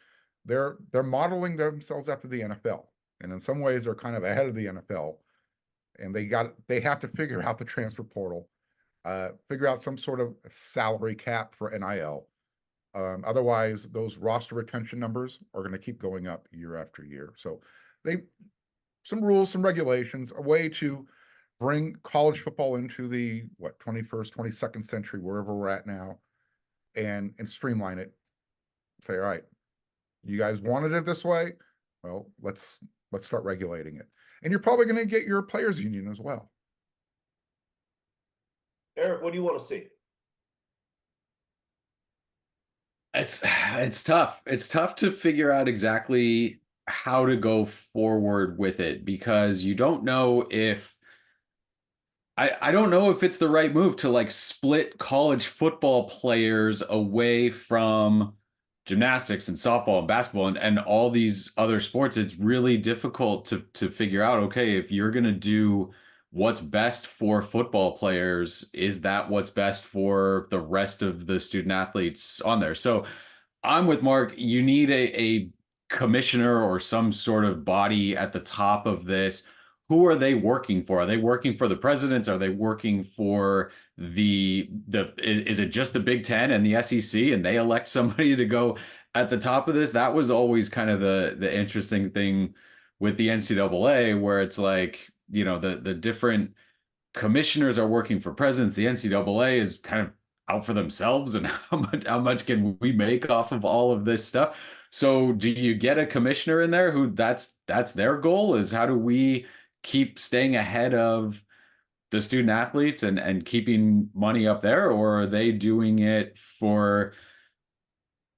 They're modeling themselves after the NFL, and in some ways they're kind of ahead of the NFL. And they have to figure out the transfer portal, figure out some sort of salary cap for NIL. Otherwise, those roster retention numbers are going to keep going up year after year. So some rules, some regulations, a way to bring college football into the 21st, 22nd century, wherever we're at now, and streamline it. Say, all right, you guys wanted it this way. Well, let's start regulating it. And you're probably going to get your players union as well. Eric, what do you want to see? It's tough. It's tough to figure out exactly how to go forward with it because you don't know if I don't know if it's the right move to split college football players away from gymnastics and softball and basketball and all these other sports. It's really difficult to figure out, okay, if you're going to do what's best for football players, is that what's best for the rest of the student athletes on there? So I'm with Mark. You need a commissioner or some sort of body at the top of this. Who are they working for? Are they working for the presidents? Are they working for is it just the Big Ten and the SEC and they elect somebody to go at the top of this? That was always kind of the interesting thing with the NCAA, where it's the different commissioners are working for presidents. The NCAA is kind of out for themselves, and how much can we make off of all of this stuff? So do you get a commissioner in there who that's their goal is how do we keep staying ahead of the student athletes and keeping money up there, or are they doing it for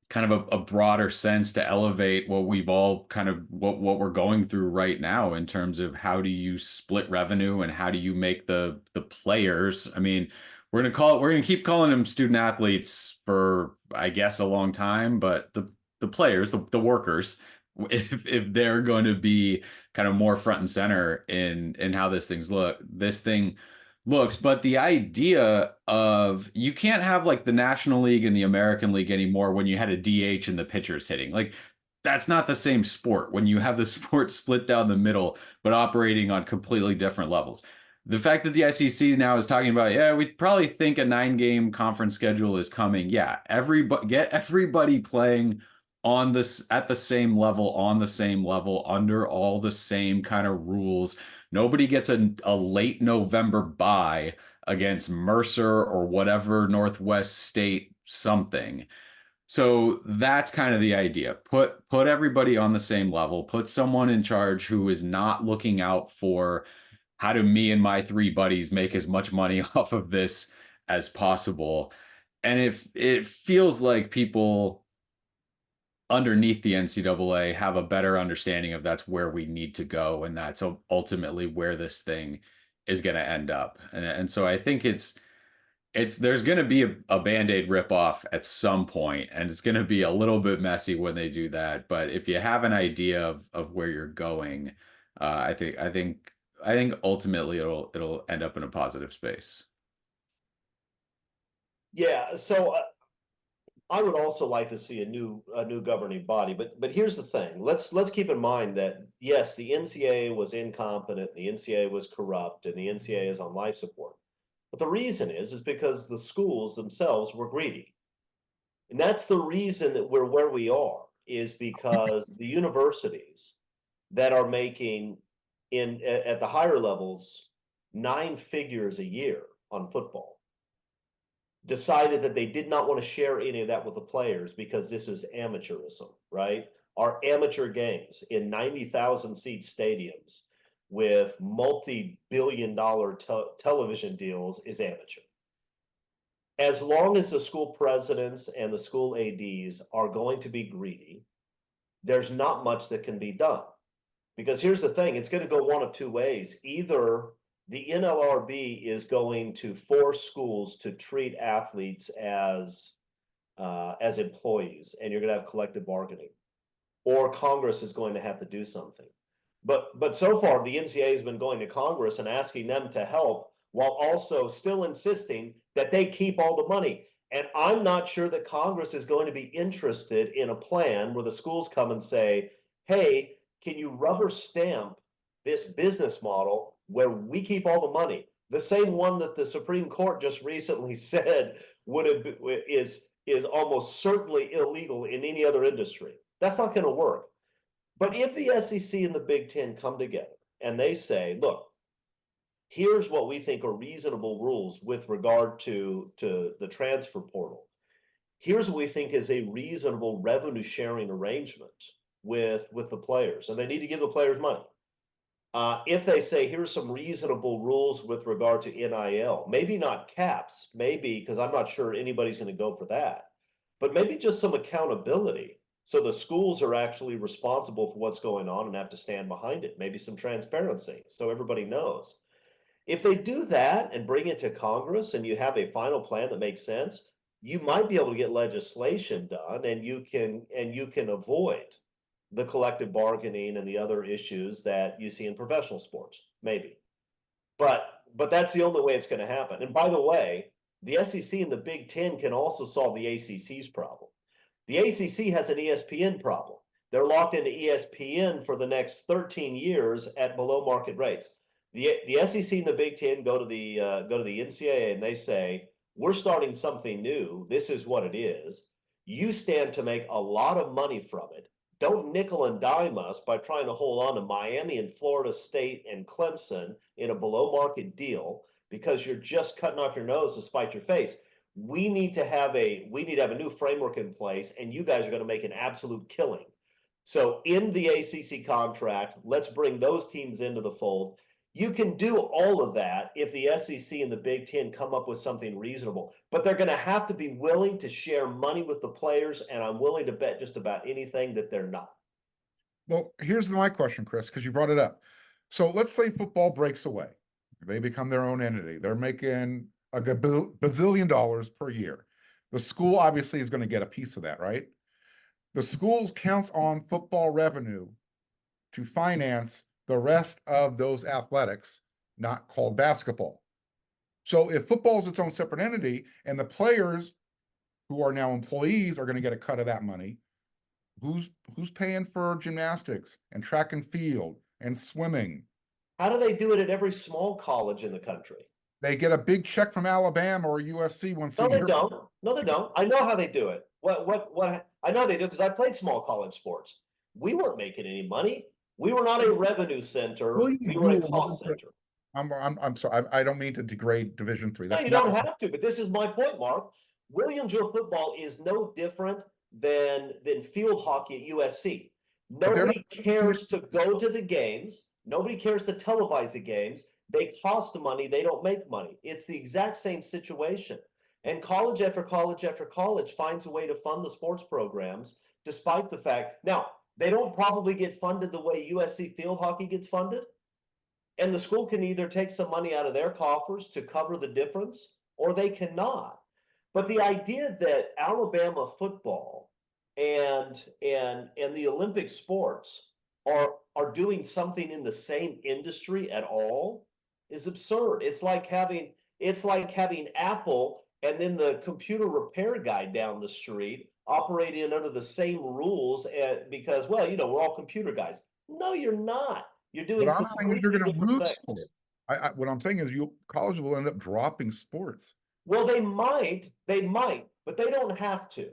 kind of a broader sense to elevate what we've all kind of what we're going through right now in terms of how do you split revenue and how do you make the players? I mean, we're gonna keep calling them student athletes for, I guess, a long time, but the players, the workers, if they're going to be kind of more front and center in how this thing looks. But the idea of, you can't have like the National League and the American League anymore when you had a DH and the pitcher's hitting. Like, that's not the same sport when you have the sport split down the middle, but operating on completely different levels. The fact that the SEC now is talking about, yeah, we probably think a 9-game conference schedule is coming. Yeah, everybody, get everybody playing on this at the same level, on the same level, under all the same kind of rules. Nobody gets a late November bye against Mercer or whatever Northwest State something. So that's kind of the idea. Put everybody on the same level. Put someone in charge who is not looking out for how do me and my 3 buddies make as much money off of this as possible. And if it feels like people underneath the NCAA have a better understanding of that's where we need to go, and that's ultimately where this thing is going to end up. And so I think it's there's going to be a Band-Aid ripoff at some point, and it's going to be a little bit messy when they do that. But if you have an idea of where you're going, I think ultimately it'll end up in a positive space. Yeah, so I would also like to see a new governing body, but here's the thing. Let's keep in mind that yes, the NCAA was incompetent, the NCAA was corrupt, and the NCAA is on life support. But the reason is because the schools themselves were greedy. And that's the reason that we're where we are, is because the universities that are making at the higher levels 9 figures a year on football decided that they did not want to share any of that with the players because this is amateurism, right? Our amateur games in 90,000 seat stadiums with multi-billion-dollar television deals is amateur. As long as the school presidents and the school ADs are going to be greedy, there's not much that can be done. Because here's the thing, it's going to go one of 2 ways. Either the NLRB is going to force schools to treat athletes as employees, and you're going to have collective bargaining, or Congress is going to have to do something. But so far, the NCAA has been going to Congress and asking them to help, while also still insisting that they keep all the money. And I'm not sure that Congress is going to be interested in a plan where the schools come and say, hey, can you rubber stamp this business model where we keep all the money? The same one that the Supreme Court just recently said is almost certainly illegal in any other industry. That's not going to work. But if the SEC and the Big Ten come together and they say, look, here's what we think are reasonable rules with regard to the transfer portal. Here's what we think is a reasonable revenue sharing arrangement with the players, and they need to give the players money. If they say, here's some reasonable rules with regard to NIL, maybe not caps, maybe, because I'm not sure anybody's going to go for that, but maybe just some accountability. So the schools are actually responsible for what's going on and have to stand behind it. Maybe some transparency so everybody knows. If they do that and bring it to Congress and you have a final plan that makes sense, you might be able to get legislation done, and you can avoid the collective bargaining and the other issues that you see in professional sports, maybe. But that's the only way it's going to happen. And by the way, the SEC and the Big Ten can also solve the ACC's problem. The ACC has an ESPN problem. They're locked into ESPN for the next 13 years at below market rates. The SEC and the Big Ten go to the NCAA and they say, we're starting something new. This is what it is. You stand to make a lot of money from it. Don't nickel and dime us by trying to hold on to Miami and Florida State and Clemson in a below market deal because you're just cutting off your nose to spite your face. We need to have a new framework in place, and you guys are going to make an absolute killing. So in the ACC contract, let's bring those teams into the fold. You can do all of that if the SEC and the Big Ten come up with something reasonable, but they're going to have to be willing to share money with the players, and I'm willing to bet just about anything that they're not. Well, here's my question, Chris, because you brought it up. So let's say football breaks away. They become their own entity. They're making a bazillion dollars per year. The school obviously is going to get a piece of that, right? The school counts on football revenue to finance the rest of those athletics, not called basketball. So if football is its own separate entity and the players who are now employees are going to get a cut of that money, who's paying for gymnastics and track and field and swimming? How do they do it at every small college in the country? They get a big check from Alabama or USC once No, a they year. don't. No, they don't. I know how they do it. What I know they do because I played small college sports. We weren't making any money. We were not a revenue center. We were a cost center. I'm sorry. I don't mean to degrade Division III. No, you don't have to, but this is my point, Mark. Williamsville football is no different than field hockey at USC. Nobody cares to go to the games. Nobody cares to televise the games. They cost money. They don't make money. It's the exact same situation. And college after college after college finds a way to fund the sports programs, despite the fact. Now, they don't probably get funded the way USC field hockey gets funded. And the school can either take some money out of their coffers to cover the difference, or they cannot. But the idea that Alabama football and the Olympic sports are doing something in the same industry at all is absurd. It's like having Apple and then the computer repair guy down the street operating under the same rules because, well, we're all computer guys. No, you're not. You're doing what I'm saying is you're going to lose things. sports. What I'm saying is colleges will end up dropping sports. Well, they might, but they don't have to.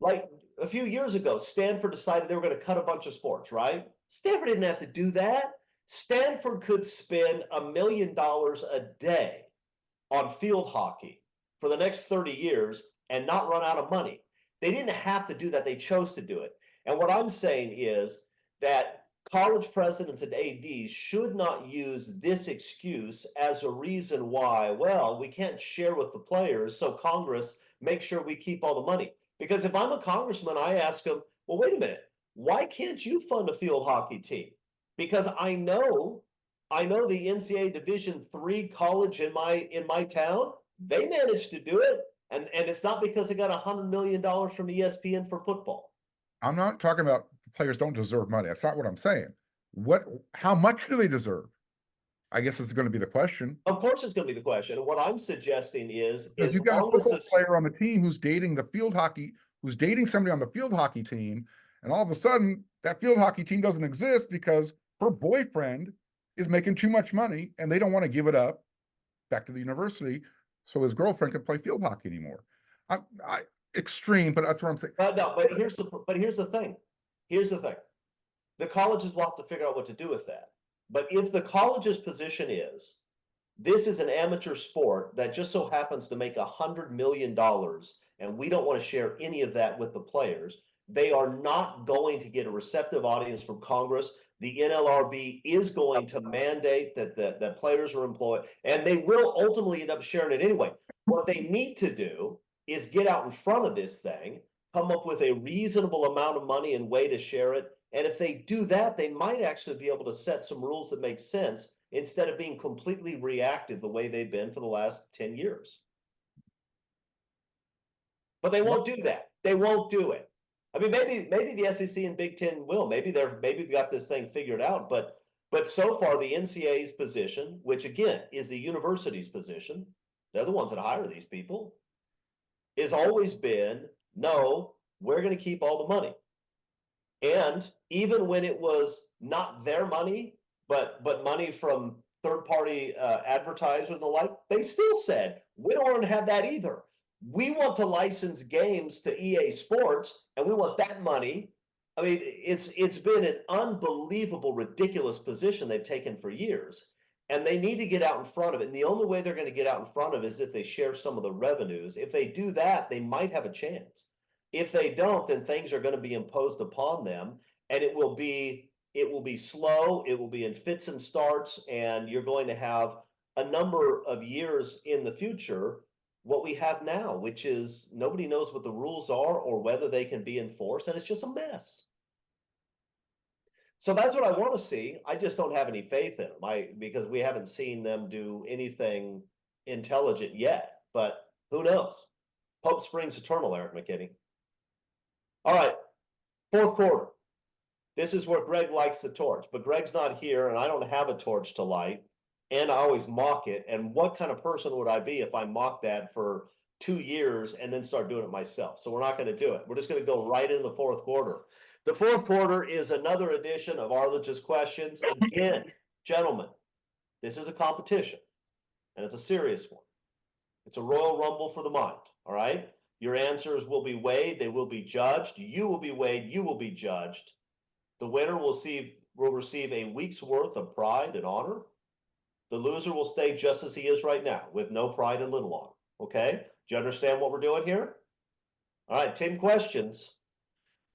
Like a few years ago, Stanford decided they were going to cut a bunch of sports, right? Stanford didn't have to do that. Stanford could spend $1 million a day on field hockey for the next 30 years and not run out of money. They didn't have to do that. They chose to do it. And what I'm saying is that college presidents and ADs should not use this excuse as a reason why, well, we can't share with the players, so Congress makes sure we keep all the money. Because if I'm a congressman, I ask them, well, wait a minute, why can't you fund a field hockey team? Because I know the NCAA Division III college in my town, they managed to do it. And it's not because they got $100 million from ESPN for football. I'm not talking about players don't deserve money. That's not what I'm saying. How much do they deserve? I guess it's going to be the question. Of course it's going to be the question. And what I'm suggesting is you've got a football player on the team who's dating somebody on the field hockey team, and all of a sudden that field hockey team doesn't exist because her boyfriend is making too much money and they don't want to give it up back to the university so his girlfriend can play field hockey anymore. Extreme, but that's what I'm saying. No, but here's the thing. Here's the thing. The colleges will have to figure out what to do with that. But if the college's position is, this is an amateur sport that just so happens to make $100 million, and we don't want to share any of that with the players, they are not going to get a receptive audience from Congress. The NLRB is going to mandate that players are employed, and they will ultimately end up sharing it anyway. What they need to do is get out in front of this thing, come up with a reasonable amount of money and way to share it. And if they do that, they might actually be able to set some rules that make sense instead of being completely reactive the way they've been for the last 10 years. But they won't do that. They won't do it. I mean, maybe the SEC and Big Ten will. Maybe they've got this thing figured out. But so far, the NCAA's position, which again is the university's position, they're the ones that hire these people, has always been, no, we're going to keep all the money. And even when it was not their money, but money from third-party advertisers and the like, they still said, we don't want to have that either. We want to license games to EA Sports, and we want that money. I mean, it's been an unbelievable, ridiculous position they've taken for years. And they need to get out in front of it. And the only way they're going to get out in front of it is if they share some of the revenues. If they do that, they might have a chance. If they don't, then things are going to be imposed upon them. And it will be It will be slow. It will be in fits and starts, and you're going to have a number of years in the future what we have now, which is nobody knows what the rules are or whether they can be enforced, and it's just a mess. So that's what I want to see. I just don't have any faith in them. Because we haven't seen them do anything intelligent yet. But who knows? Hope springs eternal, Eric McKinney. All right, fourth quarter. This is where Greg likes the torch, but Greg's not here, and I don't have a torch to light, and I always mock it. And what kind of person would I be if I mocked that for 2 years and then start doing it myself? So we're not going to do it. We're just going to go right into the fourth quarter. The fourth quarter is another edition of Arledge's Questions. Again, gentlemen, this is a competition, and it's a serious one. It's a Royal Rumble for the mind, all right? Your answers will be weighed. They will be judged. You will be weighed. You will be judged. The winner will receive a week's worth of pride and honor. The loser will stay just as he is right now, with no pride and little honor, okay? Do you understand what we're doing here? All right, 10 questions.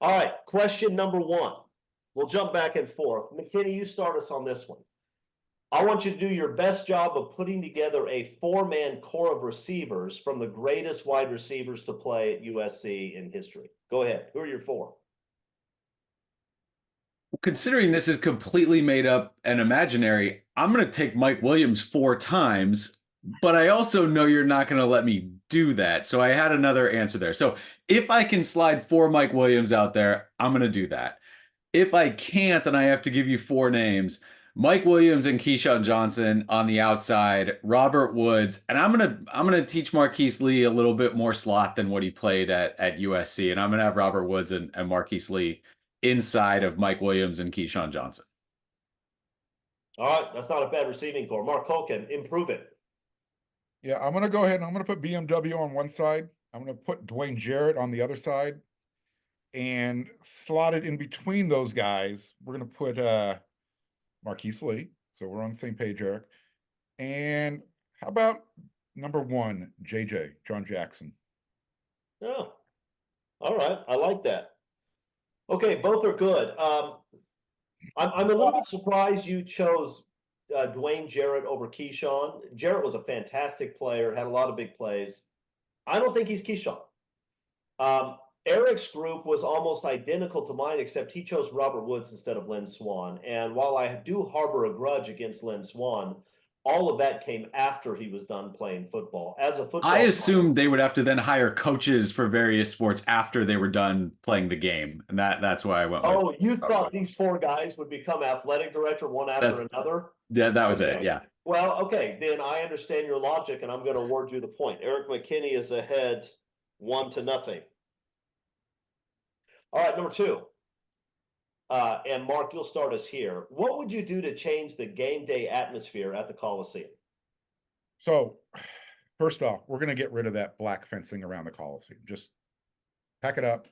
All right, question number 1. We'll jump back and forth. McKinney, you start us on this one. I want you to do your best job of putting together a 4-man core of receivers from the greatest wide receivers to play at USC in history. Go ahead. Who are your 4? Considering this is completely made up and imaginary, I'm going to take Mike Williams 4 times, but I also know you're not going to let me do that. So I had another answer there. So if I can slide 4 Mike Williams out there, I'm going to do that. If I can't, and I have to give you 4 names, Mike Williams and Keyshawn Johnson on the outside, Robert Woods, and I'm gonna teach Marquise Lee a little bit more slot than what he played at USC, and I'm gonna have Robert Woods and Marquise Lee inside of Mike Williams and Keyshawn Johnson. All right, that's not a bad receiving core. Mark Culkin, improve it. Yeah, I'm going to go ahead and I'm going to put BMW on one side. I'm going to put Dwayne Jarrett on the other side. And slotted in between those guys, we're going to put Marquise Lee. So we're on the same page, Eric. And how about number 1, JJ, John Jackson? Oh, all right. I like that. Okay, both are good. I'm a little bit surprised you chose Dwayne Jarrett over Keyshawn. Jarrett was a fantastic player, had a lot of big plays. I don't think he's Keyshawn. Eric's group was almost identical to mine, except he chose Robert Woods instead of Lynn Swann. And while I do harbor a grudge against Lynn Swann, all of that came after he was done playing football. As a football I assumed they would have to then hire coaches for various sports after they were done playing the game, and that's why I went with. Oh, you thought these 4 guys would become athletic director one after another? Yeah, that was Okay. it. Yeah. Well, okay, then I understand your logic, and I'm going to award you the point. Eric McKinney is ahead 1-0. All right, number 2. And Mark, you'll start us here. What would you do to change the game day atmosphere at the Coliseum? So, first off, we're going to get rid of that black fencing around the Coliseum. Just pack it up.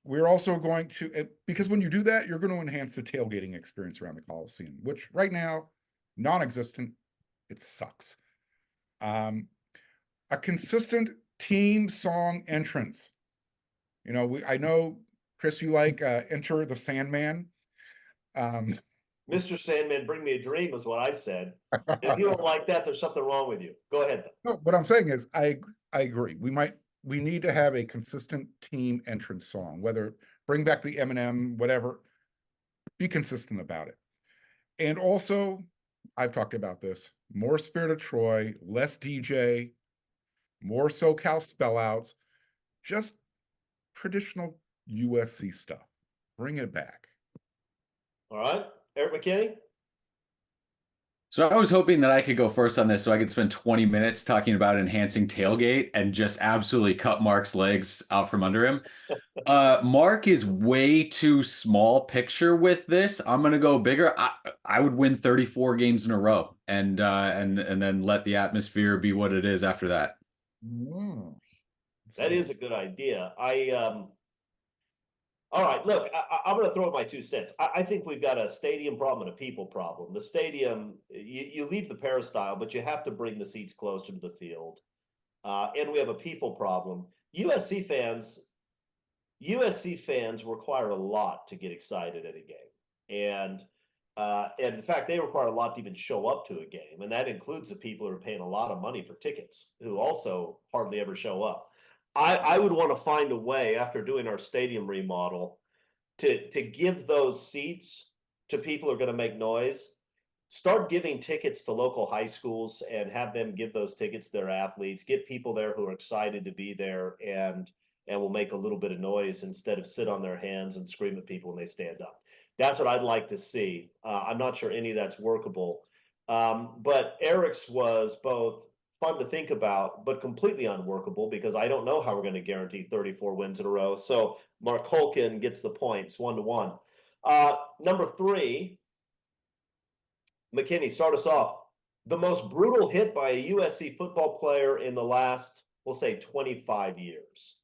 We're also going to, because when you do that, you're going to enhance the tailgating experience around the Coliseum, which right now, non-existent. It sucks. A consistent team song entrance. You know, I know, Chris, you like Enter the Sandman. Mr. Sandman, bring me a dream is what I said. If you don't like that, there's something wrong with you. Go ahead. No, what I'm saying is I agree. We need to have a consistent team entrance song, whether bring back the Eminem, whatever, be consistent about it. And also, I've talked about this, more Spirit of Troy, less DJ, more SoCal spellouts, just traditional USC stuff. Bring it back. All right, Eric McKinney. So I was hoping that I could go first on this so I could spend 20 minutes talking about enhancing tailgate and just absolutely cut Mark's legs out from under him. Mark is way too small picture with this. I'm going to go bigger. I would win 34 games in a row and then let the atmosphere be what it is after that. That is a good idea. All right, look, I'm going to throw in my 2 cents. I think we've got a stadium problem and a people problem. The stadium, you leave the peristyle, but you have to bring the seats closer to the field. And we have a people problem. USC fans require a lot to get excited at a game. And in fact, they require a lot to even show up to a game. And that includes the people who are paying a lot of money for tickets, who also hardly ever show up. I would want to find a way after doing our stadium remodel to give those seats to people who are going to make noise. Start giving tickets to local high schools and have them give those tickets to their athletes. Get people there who are excited to be there and will make a little bit of noise instead of sit on their hands and scream at people when they stand up. That's what I'd like to see. I'm not sure any of that's workable. But Eric's was both fun to think about, but completely unworkable because I don't know how we're going to guarantee 34 wins in a row. So Mark Holkin gets the points 1-1. Number 3, McKinney, start us off. The most brutal hit by a USC football player in the last, we'll say, 25 years.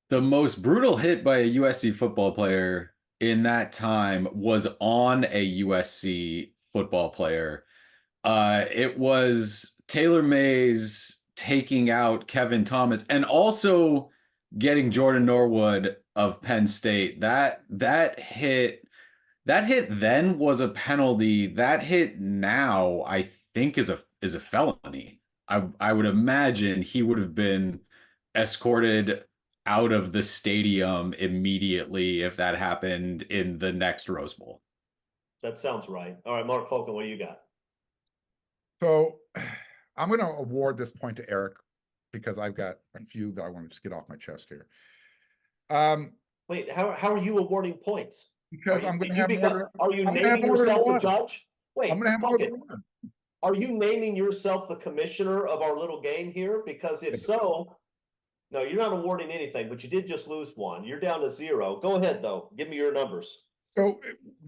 The most brutal hit by a USC football player in that time was on a USC football player. It was Taylor Mays taking out Kevin Thomas and also getting Jordan Norwood of Penn State. That hit then was a penalty. That hit now, I think, is a felony. I would imagine he would have been escorted out of the stadium immediately if that happened in the next Rose Bowl. That sounds right. All right, Mark Holkin, what do you got? So I'm going to award this point to Eric because I've got a few that I want to just get off my chest here. Wait, how are you awarding points? Because I'm going to have more. Are you naming yourself the judge? Wait, I'm going to have more than one. Are you naming yourself the commissioner of our little game here? Because if so, no, you're not awarding anything, but you did just lose one. You're down to 0. Go ahead, though. Give me your numbers. So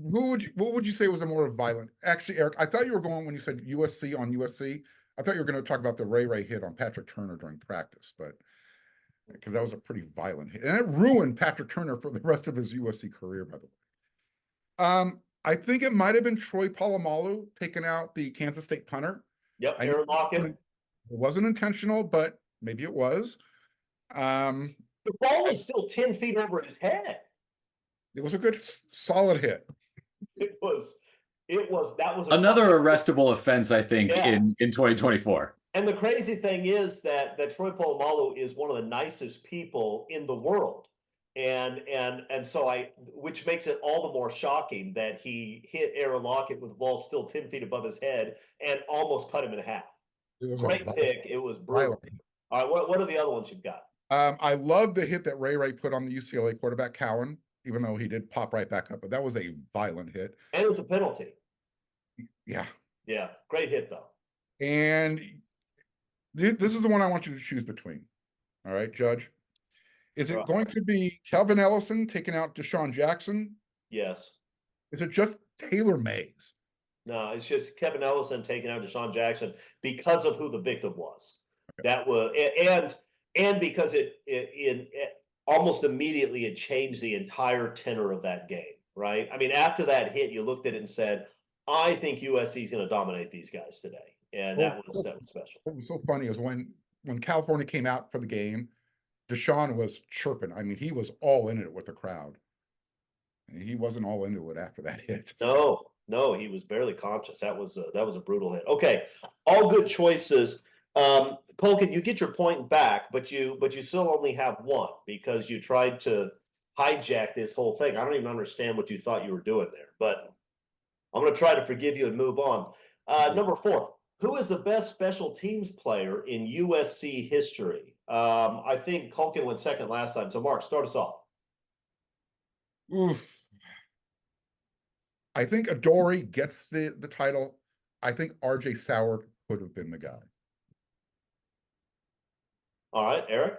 what would you say was a more violent? Actually, Eric, I thought you were going when you said USC on USC. I thought you were going to talk about the Ray hit on Patrick Turner during practice, but because that was a pretty violent hit. And it ruined Patrick Turner for the rest of his USC career, by the way. I think it might have been Troy Polamalu taking out the Kansas State punter. Yep, Aaron Lockett. It wasn't intentional, but maybe it was. The ball was still 10 feet over his head. It was a good, solid hit. That was another arrestable offense, I think, in 2024. And the crazy thing is that Troy Polamalu is one of the nicest people in the world. And so which makes it all the more shocking that he hit Aaron Lockett with the ball still 10 feet above his head and almost cut him in half. It was great pick. It was brutal. All right, what are the other ones you've got? I love the hit that Ray put on the UCLA quarterback Cowan, even though he did pop right back up, but that was a violent hit. And it was a penalty. Yeah. Yeah, great hit though. And this is the one I want you to choose between. All right, Judge. Is it going to be Kelvin Ellison taking out Deshaun Jackson? Yes. Is it just Taylor Mays? No, it's just Kevin Ellison taking out Deshaun Jackson because of who the victim was. Okay. That was and because it almost immediately it changed the entire tenor of that game, right? I mean, after that hit, you looked at it and said, I think USC is going to dominate these guys today. And that was special. What was so funny is when California came out for the game, Deshaun was chirping. I mean, he was all in it with the crowd. And he wasn't all into it after that hit. No, he was barely conscious. That was a brutal hit. Okay, all good choices. Colkin, you get your point back, but you still only have one because you tried to hijack this whole thing. I don't even understand what you thought you were doing there, but I'm going to try to forgive you and move on. Number 4, who is the best special teams player in USC history? I think Colkin went second last time. So Mark, start us off. Oof. I think Adoree gets the title. I think RJ Sauer could have been the guy. All right, Eric.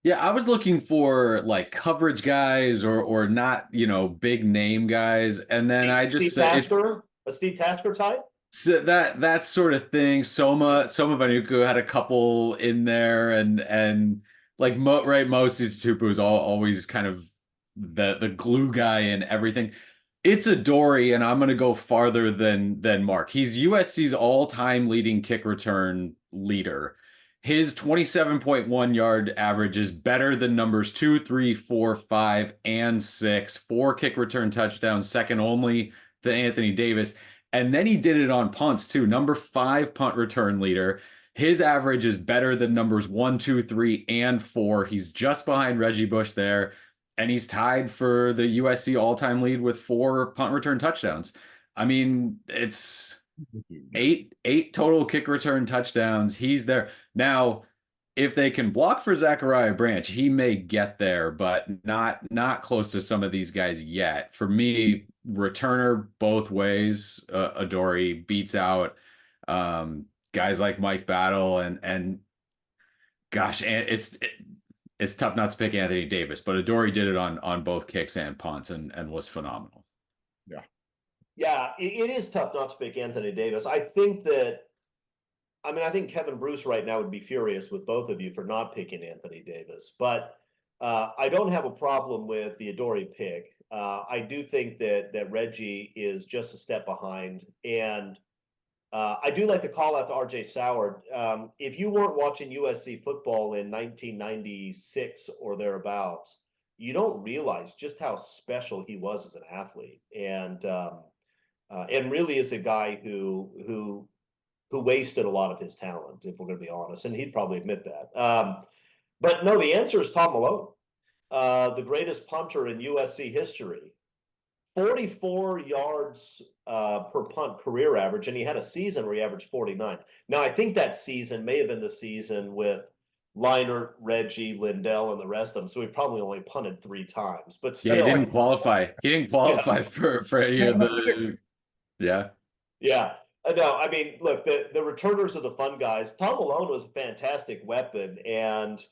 Yeah, I was looking for like coverage guys or not, big name guys, and then I just said it's a Steve Tasker type. So that sort of thing. Soma Vanuku had a couple in there, and like Moses Tupu is always kind of the glue guy in everything. It's Adoree, and I'm gonna go farther than Mark. He's USC's all-time leading kick return leader. his 27.1 yard average is better than numbers 2, 3, 4, 5, and 6. 4 kick return touchdowns, second only to Anthony Davis. And then he did it on punts too. Number 5 punt return leader. His average is better than numbers 1, 2, 3, and 4. He's just behind Reggie Bush there. And he's tied for the USC all-time lead with 4 punt return touchdowns. I mean, it's eight total kick return touchdowns. He's there. Now, if they can block for Zachariah Branch, he may get there, but not close to some of these guys yet. For me, returner both ways, Adoree beats out guys like Mike Battle and gosh, and it's tough not to pick Anthony Davis, but Adoree did it on both kicks and punts and was phenomenal. Yeah. Yeah, it is tough not to pick Anthony Davis. I think Kevin Bruce right now would be furious with both of you for not picking Anthony Davis, but I don't have a problem with the Adoree pick. I do think that Reggie is just a step behind, and I do like to call out to RJ Soward. If you weren't watching USC football in 1996 or thereabouts, you don't realize just how special he was as an athlete, and really is a guy who wasted a lot of his talent, if we're going to be honest, and he'd probably admit that. But no, the answer is Tom Malone, the greatest punter in USC history. 44 yards per punt career average, and he had a season where he averaged 49. Now, I think that season may have been the season with Leinart, Reggie, Lindell, and the rest of them, so he probably only punted 3 times. But still, yeah, he didn't qualify. He didn't qualify for any of the. Yeah. Yeah. No, I mean, look, the returners are the fun guys. Tom Malone was a fantastic weapon, and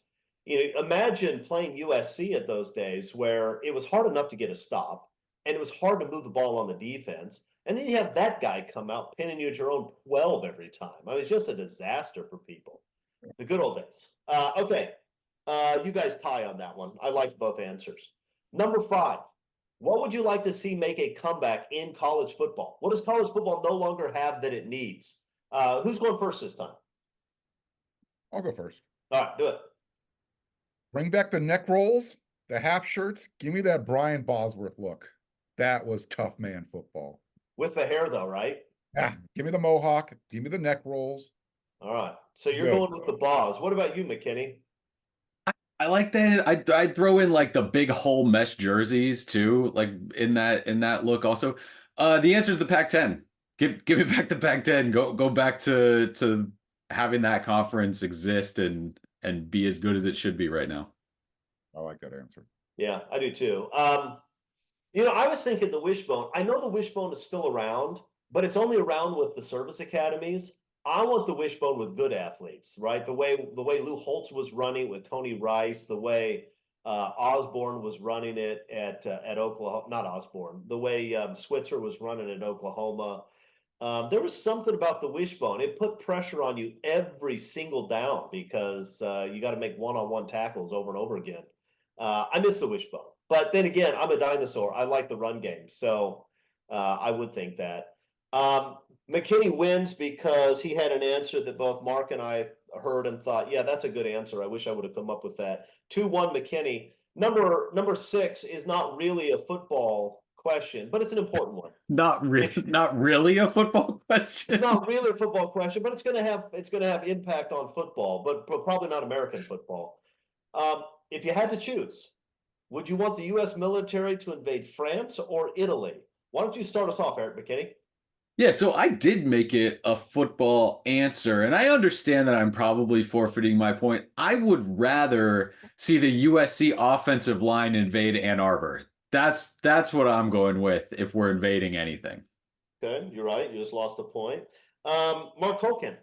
imagine playing USC at those days where it was hard enough to get a stop, and it was hard to move the ball on the defense. And then you have that guy come out pinning you at your own 12 every time. I mean, it's just a disaster for people. The good old days. Okay. You guys tie on that one. I liked both answers. Number 5. What would you like to see make a comeback in college football? What does college football no longer have that it needs? Who's going first this time? I'll go first. All right, do it. Bring back the neck rolls, the half shirts. Give me that Brian Bosworth look. That was tough man football. With the hair, though, right? Yeah, give me the mohawk. Give me the neck rolls. All right. So you're going with the Boz. What about you, McKinney? I like that. I'd throw in like the big hole mesh jerseys too, like in that look also. The answer is the Pac-10. Give me back the Pac-10. Go back to having that conference exist and be as good as it should be right now. I like that answer. Yeah, I do too. I was thinking the Wishbone. I know the Wishbone is still around, but it's only around with the service academies. I want the Wishbone with good athletes, right? The way Lou Holtz was running with Tony Rice, the way Osborne was running it at Oklahoma, not Osborne, the way Switzer was running at Oklahoma. There was something about the Wishbone. It put pressure on you every single down because you got to make one-on-one tackles over and over again. I miss the Wishbone. But then again, I'm a dinosaur. I like the run game. So I would think that. McKinney wins because he had an answer that both Mark and I heard and thought, yeah, that's a good answer. I wish I would have come up with that. 2-1 McKinney. Number 6 is not really a football question, but it's an important one. Not really a football question. It's not really a football question, but it's going to have impact on football, but probably not American football. If you had to choose, would you want the U.S. military to invade France or Italy? Why don't you start us off, Eric McKinney? Yeah, so I did make it a football answer, and I understand that I'm probably forfeiting my point. I would rather see the USC offensive line invade Ann Arbor. That's what I'm going with if we're invading anything. Okay, you're right. You just lost a point. Mark Colkin,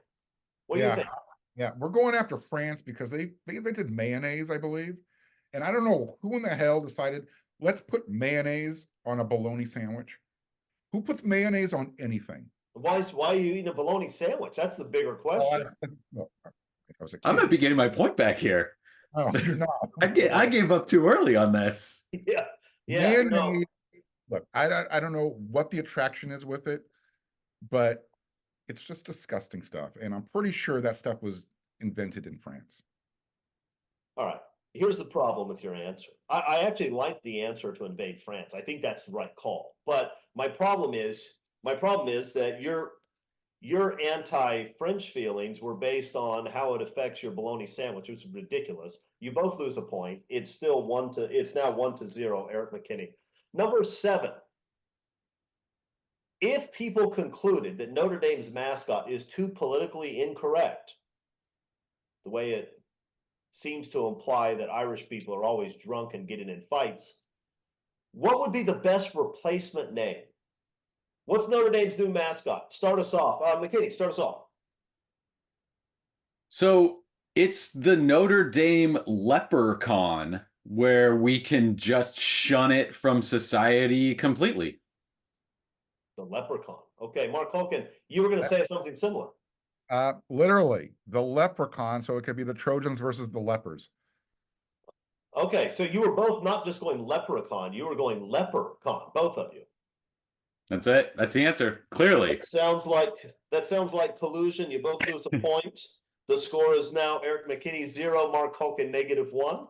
what do you think? Yeah, we're going after France because they invented mayonnaise, I believe. And I don't know who in the hell decided, let's put mayonnaise on a bologna sandwich. Who puts mayonnaise on anything? Why are you eating a bologna sandwich? That's the bigger question. I might be getting my point back here. Oh, you're not. I gave up too early on this. Yeah. Mayonnaise, No. look, I don't know what the attraction is with it, but it's just disgusting stuff. And I'm pretty sure that stuff was invented in France. All right. Here's the problem with your answer. I actually like the answer to invade France. I think that's the right call. But my problem is that your anti-French feelings were based on how it affects your bologna sandwich, which is ridiculous. You both lose a point. It's still it's now 1-0, Eric McKinney. Number 7. If people concluded that Notre Dame's mascot is too politically incorrect, the way it seems to imply that Irish people are always drunk and getting in fights, what would be the best replacement name? What's Notre Dame's new mascot? Start us off. McKinney, start us off. So it's the Notre Dame Leprechaun, where we can just shun it from society completely. The Leprechaun. Okay, Mark Holkin, you were going to say something similar. Literally, the leprechaun, so it could be the Trojans versus the lepers. Okay, so you were both not just going leprechaun, you were going leprechaun, both of you. That's it. That's the answer. Clearly. That sounds like collusion. You both lose a point. The score is now Eric McKinney 0, Mark Holkin -1,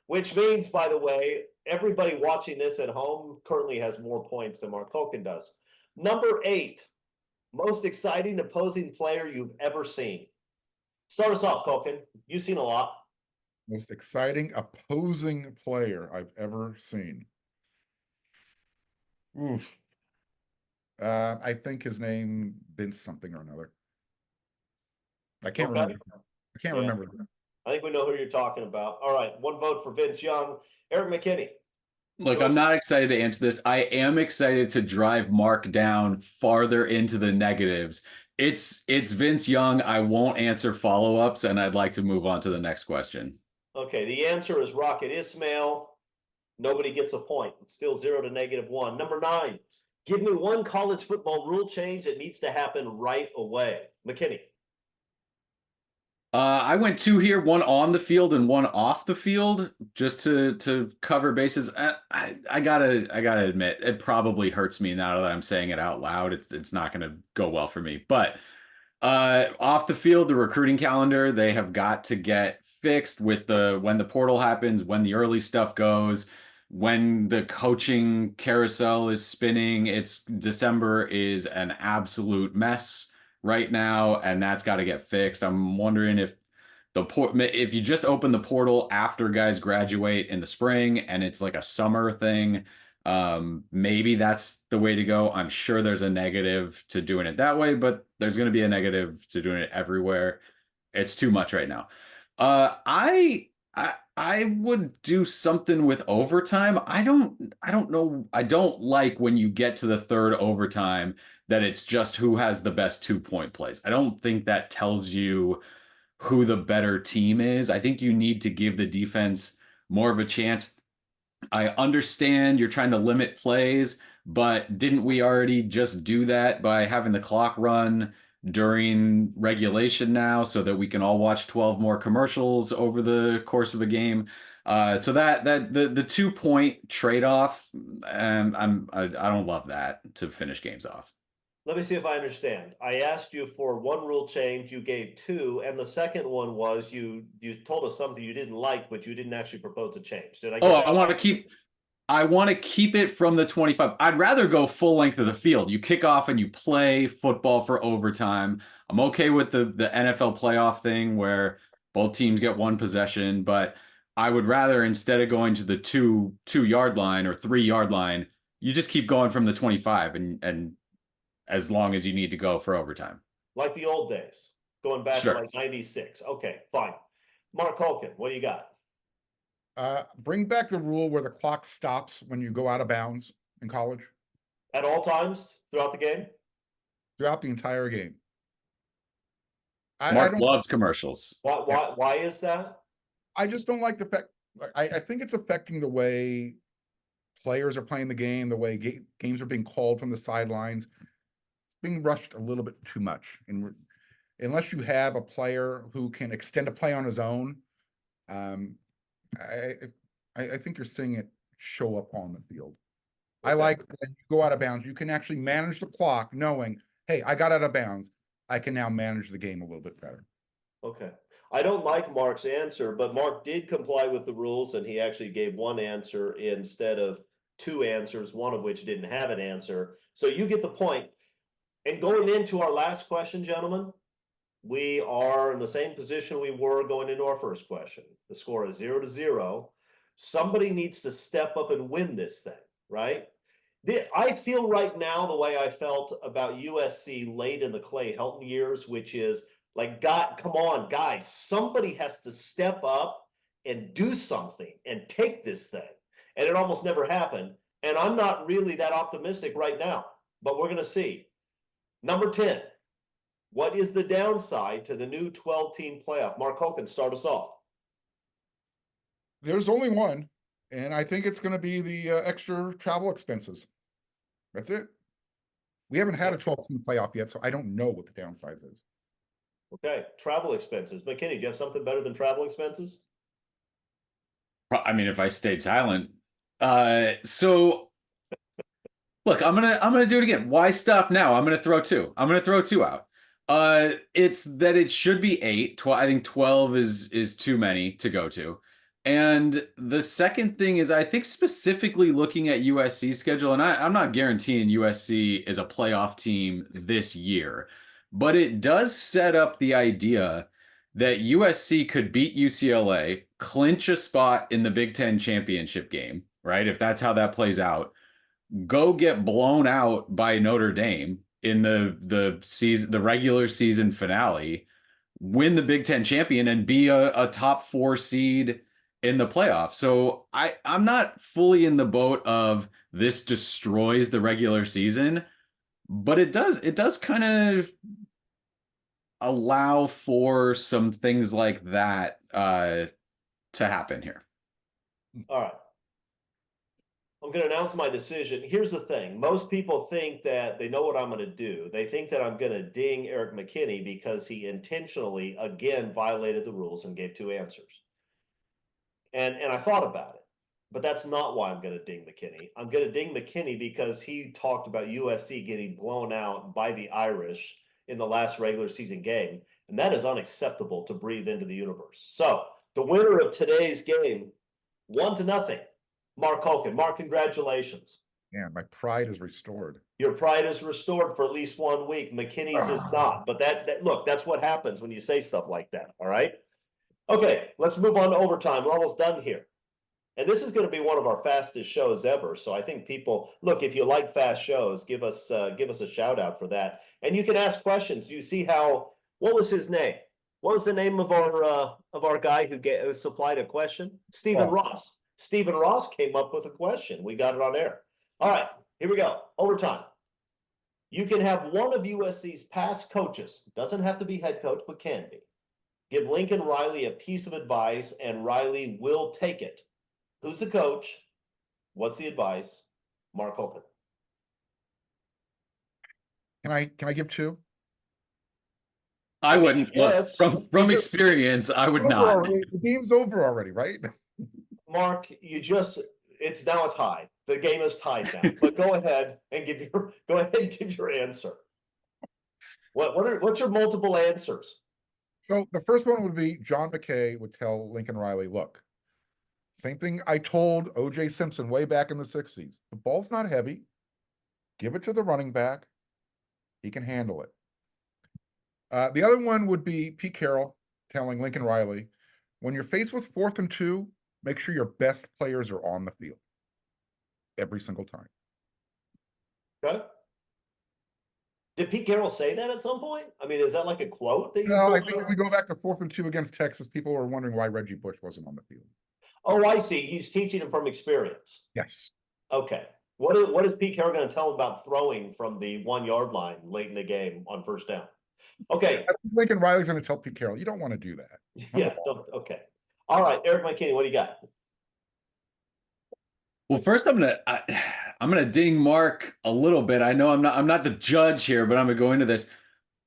which means, by the way, everybody watching this at home currently has more points than Mark Holkin does. Number 8, most exciting opposing player you've ever seen. Start us off, Holkin. You've seen a lot. Most exciting opposing player I've ever seen. Oof. I think his name Vince something or another. I can't remember. I can't remember. I think we know who you're talking about. All right, 1 vote for Vince Young. Eric McKinney. Look, I'm not excited to answer this. I am excited to drive Mark down farther into the negatives. It's Vince Young. I won't answer follow-ups, and I'd like to move on to the next question. Okay, the answer is Rocket Ismail. Nobody gets a point. It's still 0 to -1. Number 9, give me one college football rule change that needs to happen right away. McKinney. I went 2 here, one on the field and one off the field, just to cover bases. I gotta admit, it probably hurts me now that I'm saying it out loud. It's not gonna go well for me. But off the field, the recruiting calendar, they have got to get fixed with when the portal happens, when the early stuff goes, when the coaching carousel is spinning. December is an absolute mess right now, and that's got to get fixed. I'm wondering if if you just open the portal after guys graduate in the spring and it's like a summer thing, maybe that's the way to go. I'm sure there's a negative to doing it that way, but there's going to be a negative to doing it everywhere. It's too much right now. I would do something with overtime. I don't know. I don't like when you get to the 3rd overtime that it's just who has the best 2-point plays. I don't think that tells you who the better team is. I think you need to give the defense more of a chance. I understand you're trying to limit plays, but didn't we already just do that by having the clock run during regulation now so that we can all watch 12 more commercials over the course of a game? So that the 2-point trade-off, I don't love that to finish games off. Let me see if I understand. I asked you for 1 rule change, you gave 2, and the second one was you told us something you didn't like, but you didn't actually propose a change. Did I get that? I want to keep it from the 25. I'd rather go full length of the field. You kick off and you play football for overtime. I'm okay with the NFL playoff thing where both teams get 1 possession, but I would rather, instead of going to the 2-yard line or 3-yard line, you just keep going from the 25 and as long as you need to go for overtime. Like the old days, going back Sure. to like 96. Okay, fine. Mark Holkin, what do you got? Bring back the rule where the clock stops when you go out of bounds in college. At all times throughout the game? Throughout the entire game. Mark loves commercials. Why is that? I just don't like the fact. I think it's affecting the way players are playing the game, the way games are being called from the sidelines. It's being rushed a little bit too much. And unless you have a player who can extend a play on his own, I think you're seeing it show up on the field. Okay. I like when you go out of bounds, you can actually manage the clock knowing, hey, I got out of bounds. I can now manage the game a little bit better. Okay. I don't like Mark's answer, but Mark did comply with the rules and he actually gave one answer instead of two answers, one of which didn't have an answer. So you get the point. And going into our last question, gentlemen, we are in the same position we were going into our first question. The score is 0-0. Somebody needs to step up and win this thing, right? I feel right now the way I felt about USC late in the Clay Helton years, which is like, God, come on, guys, somebody has to step up and do something and take this thing. And it almost never happened. And I'm not really that optimistic right now, but we're going to see. Number 10, what is the downside to the new 12-team playoff? Mark Hogan, start us off. There's only one, and I think it's going to be the extra travel expenses. That's it. We haven't had a 12-team playoff yet, so I don't know what the downside is. Okay, travel expenses. McKinney, do you have something better than travel expenses? I mean, if I stayed silent. So look, I'm gonna do it again. Why stop now? I'm gonna throw two. I'm gonna throw two out. It's that it should be 8. I think 12 is too many to go to. And the second thing is, I think specifically looking at USC's schedule, and I'm not guaranteeing USC is a playoff team this year, but it does set up the idea that USC could beat UCLA, clinch a spot in the Big Ten championship game, right? If that's how that plays out, go get blown out by Notre Dame in the regular season finale, win the Big Ten champion, and be a top 4 seed in the playoff. So I'm not fully in the boat of this destroys the regular season, but it does kind of allow for some things like that to happen here. All right. I'm going to announce my decision. Here's the thing. Most people think that they know what I'm going to do. They think that I'm going to ding Eric McKinney because he intentionally, again, violated the rules and gave 2 answers. And I thought about it, but that's not why I'm going to ding McKinney. I'm going to ding McKinney because he talked about USC getting blown out by the Irish in the last regular season game, and that is unacceptable to breathe into the universe. So the winner of today's game, 1-0, Mark Holkin. Mark, congratulations. Yeah, my pride is restored. Your pride is restored for at least 1 week. McKinney's is not, but that look, that's what happens when you say stuff like that. All right. Okay, let's move on to overtime. We're almost done here. And this is going to be one of our fastest shows ever. So I think people, look, if you like fast shows, give us a shout out for that. And you can ask questions. You see what was his name? What was the name of our guy who supplied a question? Stephen Ross. Stephen Ross came up with a question. We got it on air. All right, here we go. Overtime. You can have one of USC's past coaches, doesn't have to be head coach, but can be, give Lincoln Riley a piece of advice, and Riley will take it. Who's the coach? What's the advice? Mark Holton. Can I give 2? I wouldn't. Yes. Look, from experience, I would not. The game's over already, right? Mark, it's now a tie. The game is tied now. But go ahead and give your answer. What's your multiple answers? So the first one would be John McKay would tell Lincoln Riley, look, same thing I told O.J. Simpson way back in the 60s. The ball's not heavy. Give it to the running back. He can handle it. The other one would be Pete Carroll telling Lincoln Riley, when you're faced with 4th and 2, make sure your best players are on the field every single time. Okay. Did Pete Carroll say that at some point? I mean, is that like a quote? No, I think if we go back to 4th and 2 against Texas, people were wondering why Reggie Bush wasn't on the field. Oh, I see. He's teaching him from experience. Yes. Okay. What is Pete Carroll going to tell him about throwing from the 1-yard line late in the game on first down? Okay. I think Lincoln Riley's going to tell Pete Carroll, you don't want to do that. Yeah. Okay. All right, Eric McKinney, what do you got? Well, first I'm gonna ding Mark a little bit. I know I'm not the judge here, but I'm gonna go into this.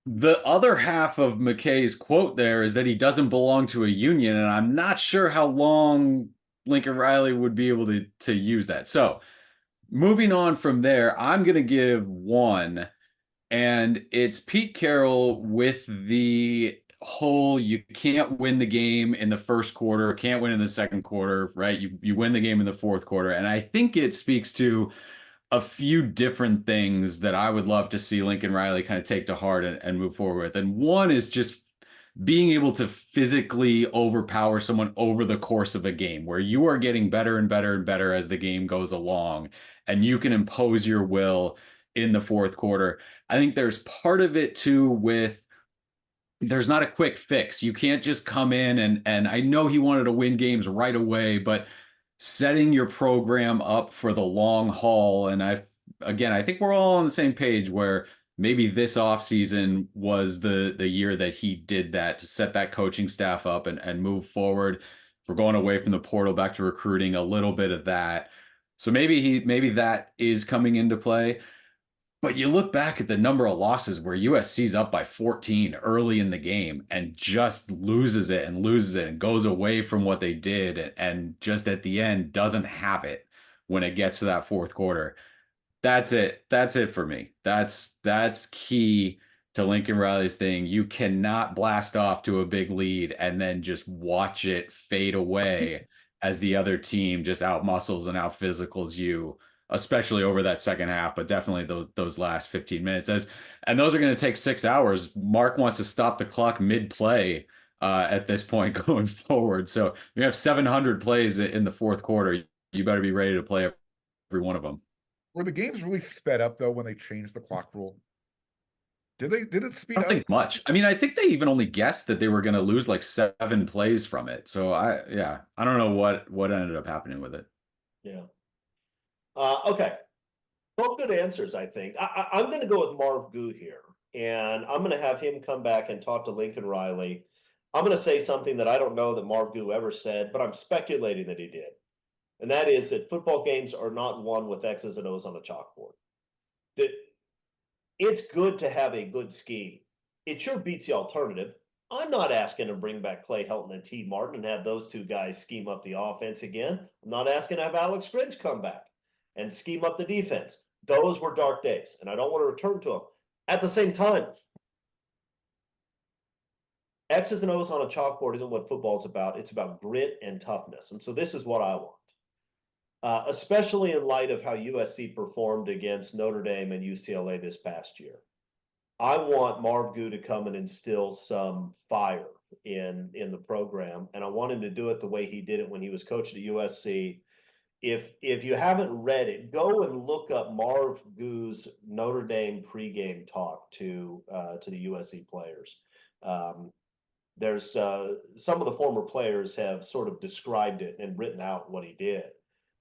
The other half of McKay's quote there is that he doesn't belong to a union, and I'm not sure how long Lincoln Riley would be able to use that. So moving on from there, I'm gonna give 1, and it's Pete Carroll with the whole you can't win the game in the first quarter, can't win in the second quarter, right? You win the game in the fourth quarter. And I think it speaks to a few different things that I would love to see Lincoln Riley kind of take to heart and move forward with. And one is just being able to physically overpower someone over the course of a game where you are getting better and better and better as the game goes along, and you can impose your will in the fourth quarter. I think there's part of it too with there's not a quick fix. You can't just come in and I know he wanted to win games right away, but setting your program up for the long haul. And I think we're all on the same page where maybe this offseason was the year that he did that to set that coaching staff up and move forward. If we're going away from the portal back to recruiting, a little bit of that. So maybe that is coming into play. But you look back at the number of losses where USC's up by 14 early in the game and just loses it and goes away from what they did and just at the end doesn't have it when it gets to that fourth quarter. That's it. That's it for me. That's key to Lincoln Riley's thing. You cannot blast off to a big lead and then just watch it fade away as the other team just outmuscles and outphysicals you, especially over that second half, but definitely those last 15 minutes. And those are going to take 6 hours. Mark wants to stop the clock mid-play at this point going forward. So you have 700 plays in the fourth quarter. You better be ready to play every one of them. Were the games really sped up though when they changed the clock rule? Did it speed I up? don't think much. I mean, I think they even only guessed that they were going to lose like 7 plays from it. So I don't know what ended up happening with it. Yeah. Okay. Both good answers, I think. I'm going to go with Marv Goo here, and I'm going to have him come back and talk to Lincoln Riley. I'm going to say something that I don't know that Marv Goo ever said, but I'm speculating that he did. And that is that football games are not won with X's and O's on a chalkboard. That it's good to have a good scheme. It sure beats the alternative. I'm not asking to bring back Clay Helton and T. Martin and have those two guys scheme up the offense again. I'm not asking to have Alex Grinch come back and scheme up the defense. Those were dark days, and I don't want to return to them. At the same time, X's and O's on a chalkboard isn't what football's about. It's about grit and toughness. And so this is what I want, especially in light of how USC performed against Notre Dame and UCLA this past year. I want Marv Goo to come and instill some fire in the program, and I want him to do it the way he did it when he was coaching at USC. If you haven't read it, go and look up Marv Goo's Notre Dame pregame talk to the USC players. There's some of the former players have sort of described it and written out what he did.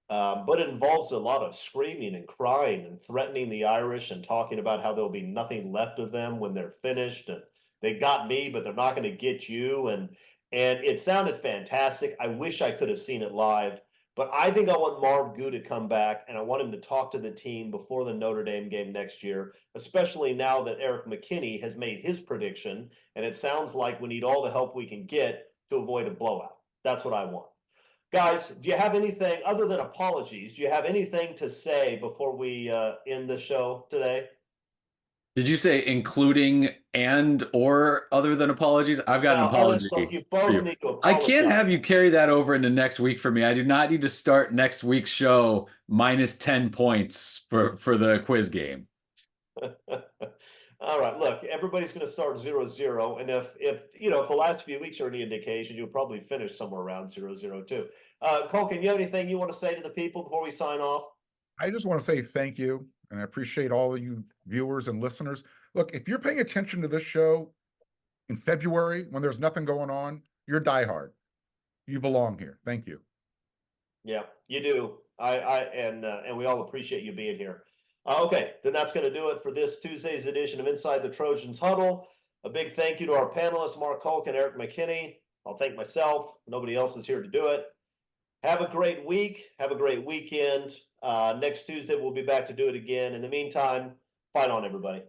But it involves a lot of screaming and crying and threatening the Irish and talking about how there'll be nothing left of them when they're finished. And they got me, but they're not going to get you. And it sounded fantastic. I wish I could have seen it live. But I think I want Marv Goo to come back, and I want him to talk to the team before the Notre Dame game next year, especially now that Eric McKinney has made his prediction. And it sounds like we need all the help we can get to avoid a blowout. That's what I want. Guys, do you have anything other than apologies? Do you have anything to say before we end the show today? Did you say including and or other than apologies? I've got an apology. Look, you both need to apologize. I can't have you carry that over into next week for me. I do not need to start next week's show minus 10 points for the quiz game. All right, look, everybody's going to start 0-0, and if the last few weeks are any indication, you'll probably finish somewhere around 0-0 too. Colkin, you have anything you want to say to the people before we sign off? I just want to say thank you, and I appreciate all of you viewers and listeners. Look, if you're paying attention to this show in February when there's nothing going on, you're diehard. You belong here. Thank you. Yeah, you do. And we all appreciate you being here. Okay, then that's going to do it for this Tuesday's edition of Inside the Trojans Huddle. A big thank you to our panelists, Mark Hulk and Eric McKinney. I'll thank myself. Nobody else is here to do it. Have a great week. Have a great weekend. Next Tuesday, we'll be back to do it again. In the meantime, fight on, everybody.